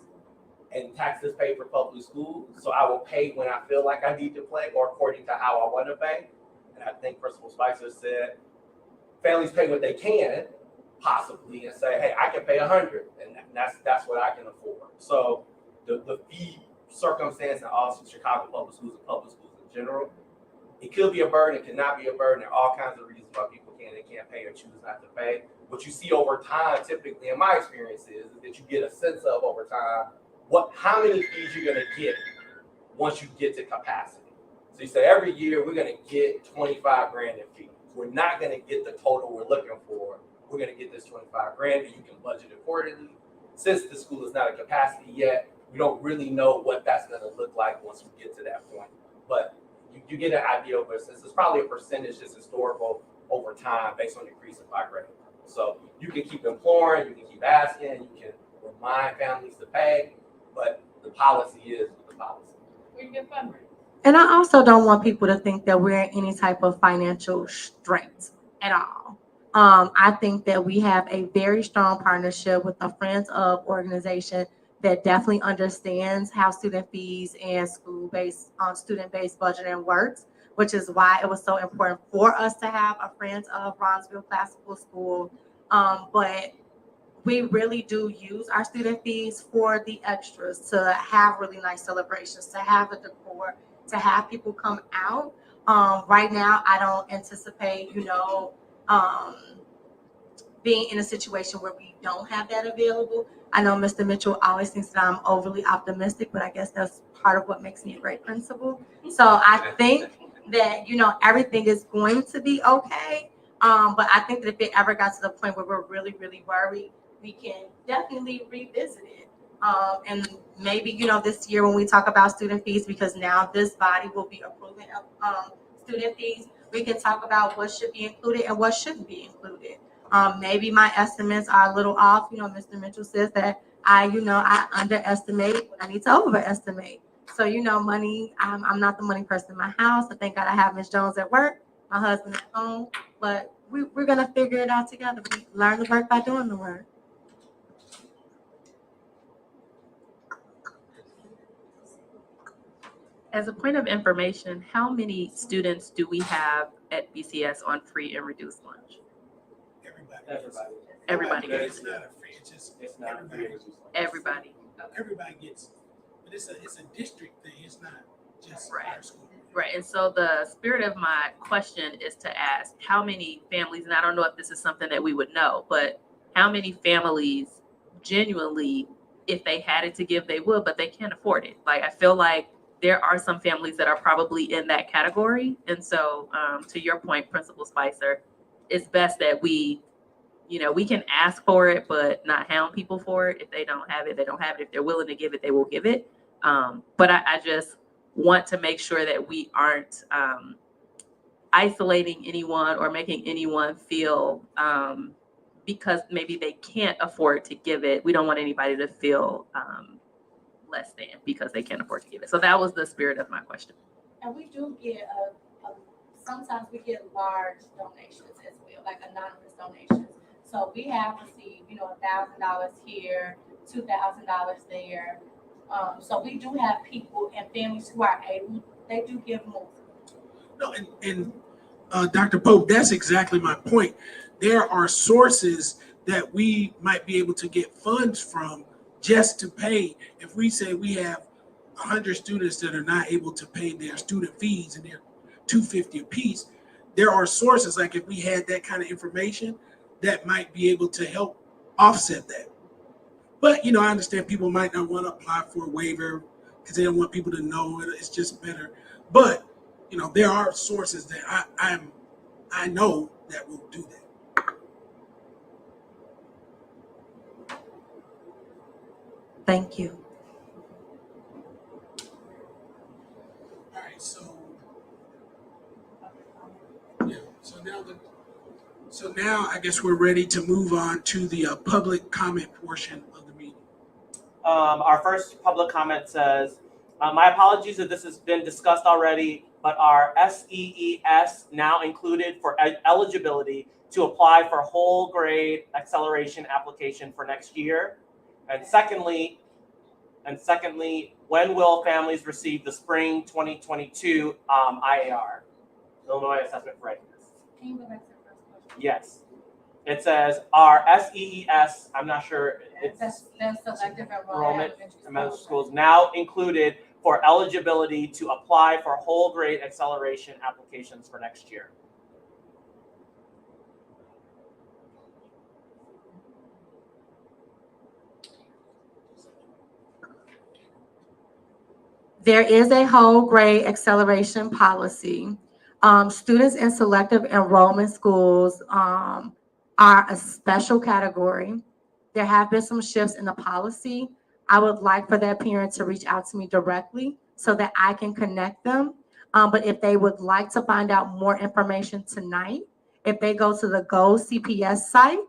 and taxes pay for public schools, so I will pay when I feel like I need to pay or according to how I want to pay. And I think Principal Spicer said, families pay what they can, possibly, and say, hey, I can pay $100, and that's what I can afford. So the fee circumstance in all Chicago public schools and public schools in general, it could be a burden, it cannot be a burden. There are all kinds of reasons why people can and can't pay or choose not to pay. What you see over time, typically in my experience, is that you get a sense of over time how many fees you're going to get once you get to capacity. So you say every year we're going to get 25 grand in fees. We're not going to get the total we're looking for. We're going to get this 25 grand, and you can budget accordingly. Since the school is not at capacity yet, we don't really know what that's going to look like once we get to that point. But you get an idea over since it's probably a percentage that's historical over time based on increasing by grade. So you can keep imploring, you can keep asking, you can remind families to pay, but the policy is the policy. We can fundraise. And I also don't want people to think that we're in any type of financial straits at all. I think that we have a very strong partnership with the Friends of organization that definitely understands how student fees and student-based budgeting works, which is why it was so important for us to have a Friends of Bronzeville Classical School. But we really do use our student fees for the extras, to have really nice celebrations, to have the decor, to have people come out. Right now, I don't anticipate, being in a situation where we don't have that available. I know Mr. Mitchell always thinks that I'm overly optimistic, but I guess that's part of what makes me a great principal. So I think that, everything is going to be okay. But I think that if it ever got to the point where we're really, really worried, we can definitely revisit it. And maybe, this year when we talk about student fees, because now this body will be approving student fees, we can talk about what should be included and what shouldn't be included. Maybe my estimates are a little off. Mr. Mitchell says that I underestimate, I need to overestimate. So, money, I'm not the money person in my house. I thank God I have Miss Jones at work, my husband at home, but we're gonna figure it out together. We learn the work by doing the work. As a point of information, how many students do we have at BCS on free and reduced lunch? Everybody It's gets. not a free, it's just, It's not everybody, Everybody. everybody gets, but it's a district thing, it's not just Right. our school. Right, and so the spirit of my question is to ask how many families, and I don't know if this is something that we would know, but how many families genuinely, if they had it to give, they would, but they can't afford it. Like, I feel like there are some families that are probably in that category. And so, to your point, Principal Spicer, it's best that we can ask for it, but not hound people for it. If they don't have it, they don't have it. If they're willing to give it, they will give it. But I just want to make sure that we aren't isolating anyone or making anyone feel because maybe they can't afford to give it. We don't want anybody to feel less than because they can't afford to give it. So that was the spirit of my question. And we do get sometimes we get large donations as well, like anonymous donations. So we have received, $1,000 here, $2,000 there. So we do have people and families who are able, they do give more. No, and Dr. Pope, that's exactly my point. There are sources that we might be able to get funds from just to pay. If we say we have 100 students that are not able to pay their student fees and they're $250 a piece, there are sources, like if we had that kind of information, that might be able to help offset that. But, I understand people might not want to apply for a waiver because they don't want people to know it. It's just better. But, there are sources that I know that will do that. Thank you. All right, so yeah, so now I guess we're ready to move on to the public comment portion of the meeting. Our first public comment says, my apologies if this has been discussed already, but are SEES now included for eligibility to apply for whole grade acceleration application for next year? And secondly, when will families receive the spring 2022 IAR, Illinois Assessment for Readiness? Can you go back to the first question? Yes. It says, are SEES, I'm not sure, it's That's selective enrollment elementary schools now included for eligibility to apply for whole grade acceleration applications for next year. There is a whole grade acceleration policy. Students in selective enrollment schools are a special category. There have been some shifts in the policy. I would like for that parent to reach out to me directly so that I can connect them. But if they would like to find out more information tonight, if they go to the Go CPS site,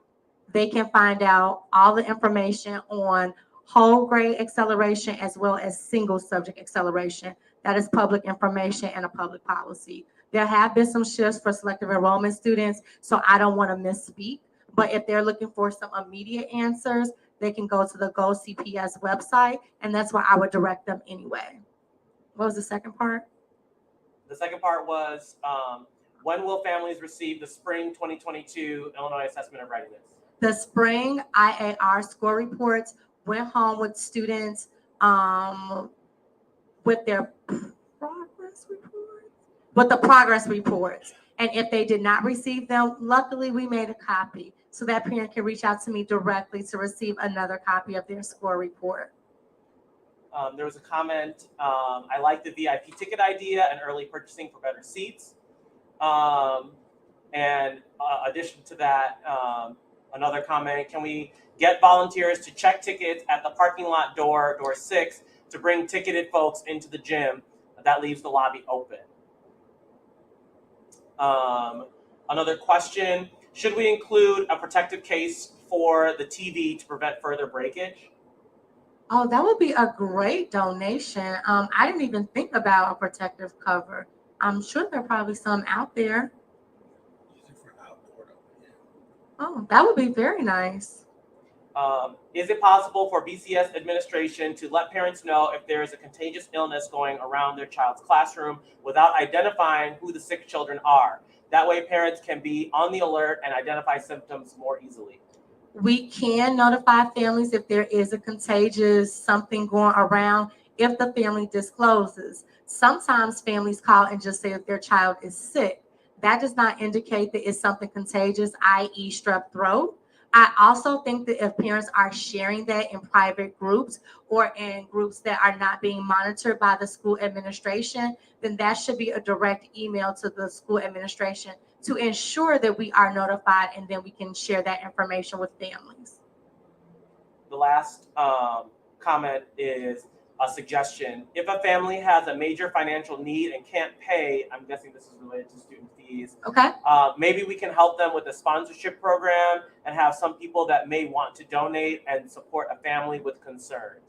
they can find out all the information on whole grade acceleration as well as single subject acceleration. That is public information and a public policy. There have been some shifts for selective enrollment students, so I don't want to misspeak. But if they're looking for some immediate answers, they can go to the Go CPS website, and that's where I would direct them anyway. What was the second part? The second part was, when will families receive the spring 2022 Illinois Assessment of Readiness? The spring IAR score reports went home with students with their progress reports, with the progress reports. And if they did not receive them, luckily we made a copy so that parent can reach out to me directly to receive another copy of their score report. There was a comment, I like the VIP ticket idea and early purchasing for better seats. And addition to that, another comment, can we get volunteers to check tickets at the parking lot door 6 to bring ticketed folks into the gym? That leaves the lobby open. Another question, should we include a protective case for the TV to prevent further breakage? Oh, that would be a great donation. I didn't even think about a protective cover. I'm sure there are probably some out there. Use it for outdoor though, yeah. Oh, that would be very nice. Is it possible for BCS administration to let parents know if there is a contagious illness going around their child's classroom without identifying who the sick children are? That way parents can be on the alert and identify symptoms more easily. We can notify families if there is a contagious something going around if the family discloses. Sometimes families call and just say if their child is sick. That does not indicate that it's something contagious, i.e. strep throat. I also think that if parents are sharing that in private groups or in groups that are not being monitored by the school administration, then that should be a direct email to the school administration to ensure that we are notified and then we can share that information with families. The last comment is a suggestion. If a family has a major financial need and can't pay, I'm guessing this is related to student fees, Okay? maybe we can help them with a sponsorship program and have some people that may want to donate and support a family with concerns.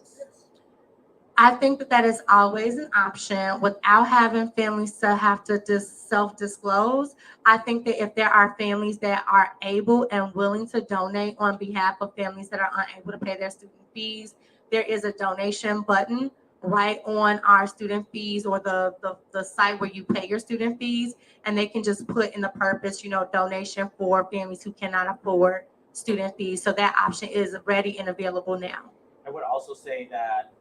I think that that is always an option without having families to have to self-disclose. I think that if there are families that are able and willing to donate on behalf of families that are unable to pay their student fees, there is a donation button right on our student fees or the site where you pay your student fees, and they can just put in the purpose, donation for families who cannot afford student fees. So that option is ready and available now. I would also say that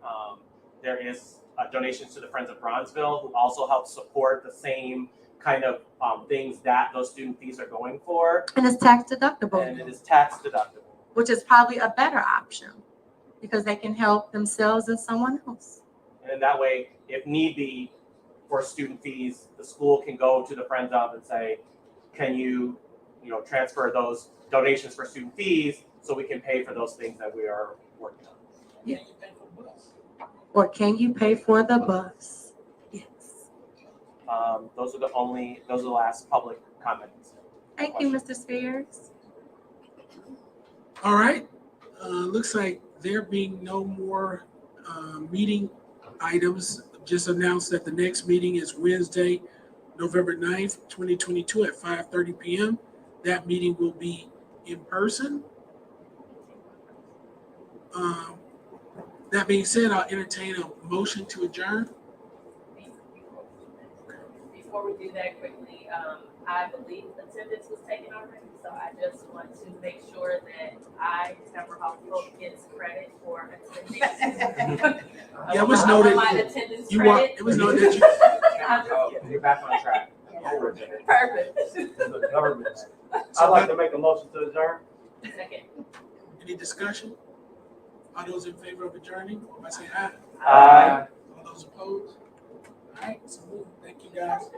there is donations to the Friends of Bronzeville, who also help support the same kind of things that those student fees are going for. And it's tax deductible. And it is tax deductible. Which is probably a better option because they can help themselves and someone else. And in that way, if need be for student fees, the school can go to the Friends of and say, can you transfer those donations for student fees so we can pay for those things that we are working on. Yeah, you pay for bus. Or can you pay for the bus? Yes. Those are the last public comments. Thank you, Mr. Spears. All right, looks like there being no more meeting items, just announced that the next meeting is Wednesday, November 9th, 2022 at 5:30 p.m. That meeting will be in person. That being said, I'll entertain a motion to adjourn. Before we do that quickly, I believe attendance was taken already, so I just want to make sure that I, Deborah Hoffman, gets credit for attending. Yeah, it was noted. My attendance You credit. it was noted that you. I'm just kidding. You're back on track. Perfect. The government. I'd like to make a motion to adjourn. Second. Any discussion? All those in favor of adjourning, I say aye. Aye. All those opposed? All right, so moved. Thank you, guys.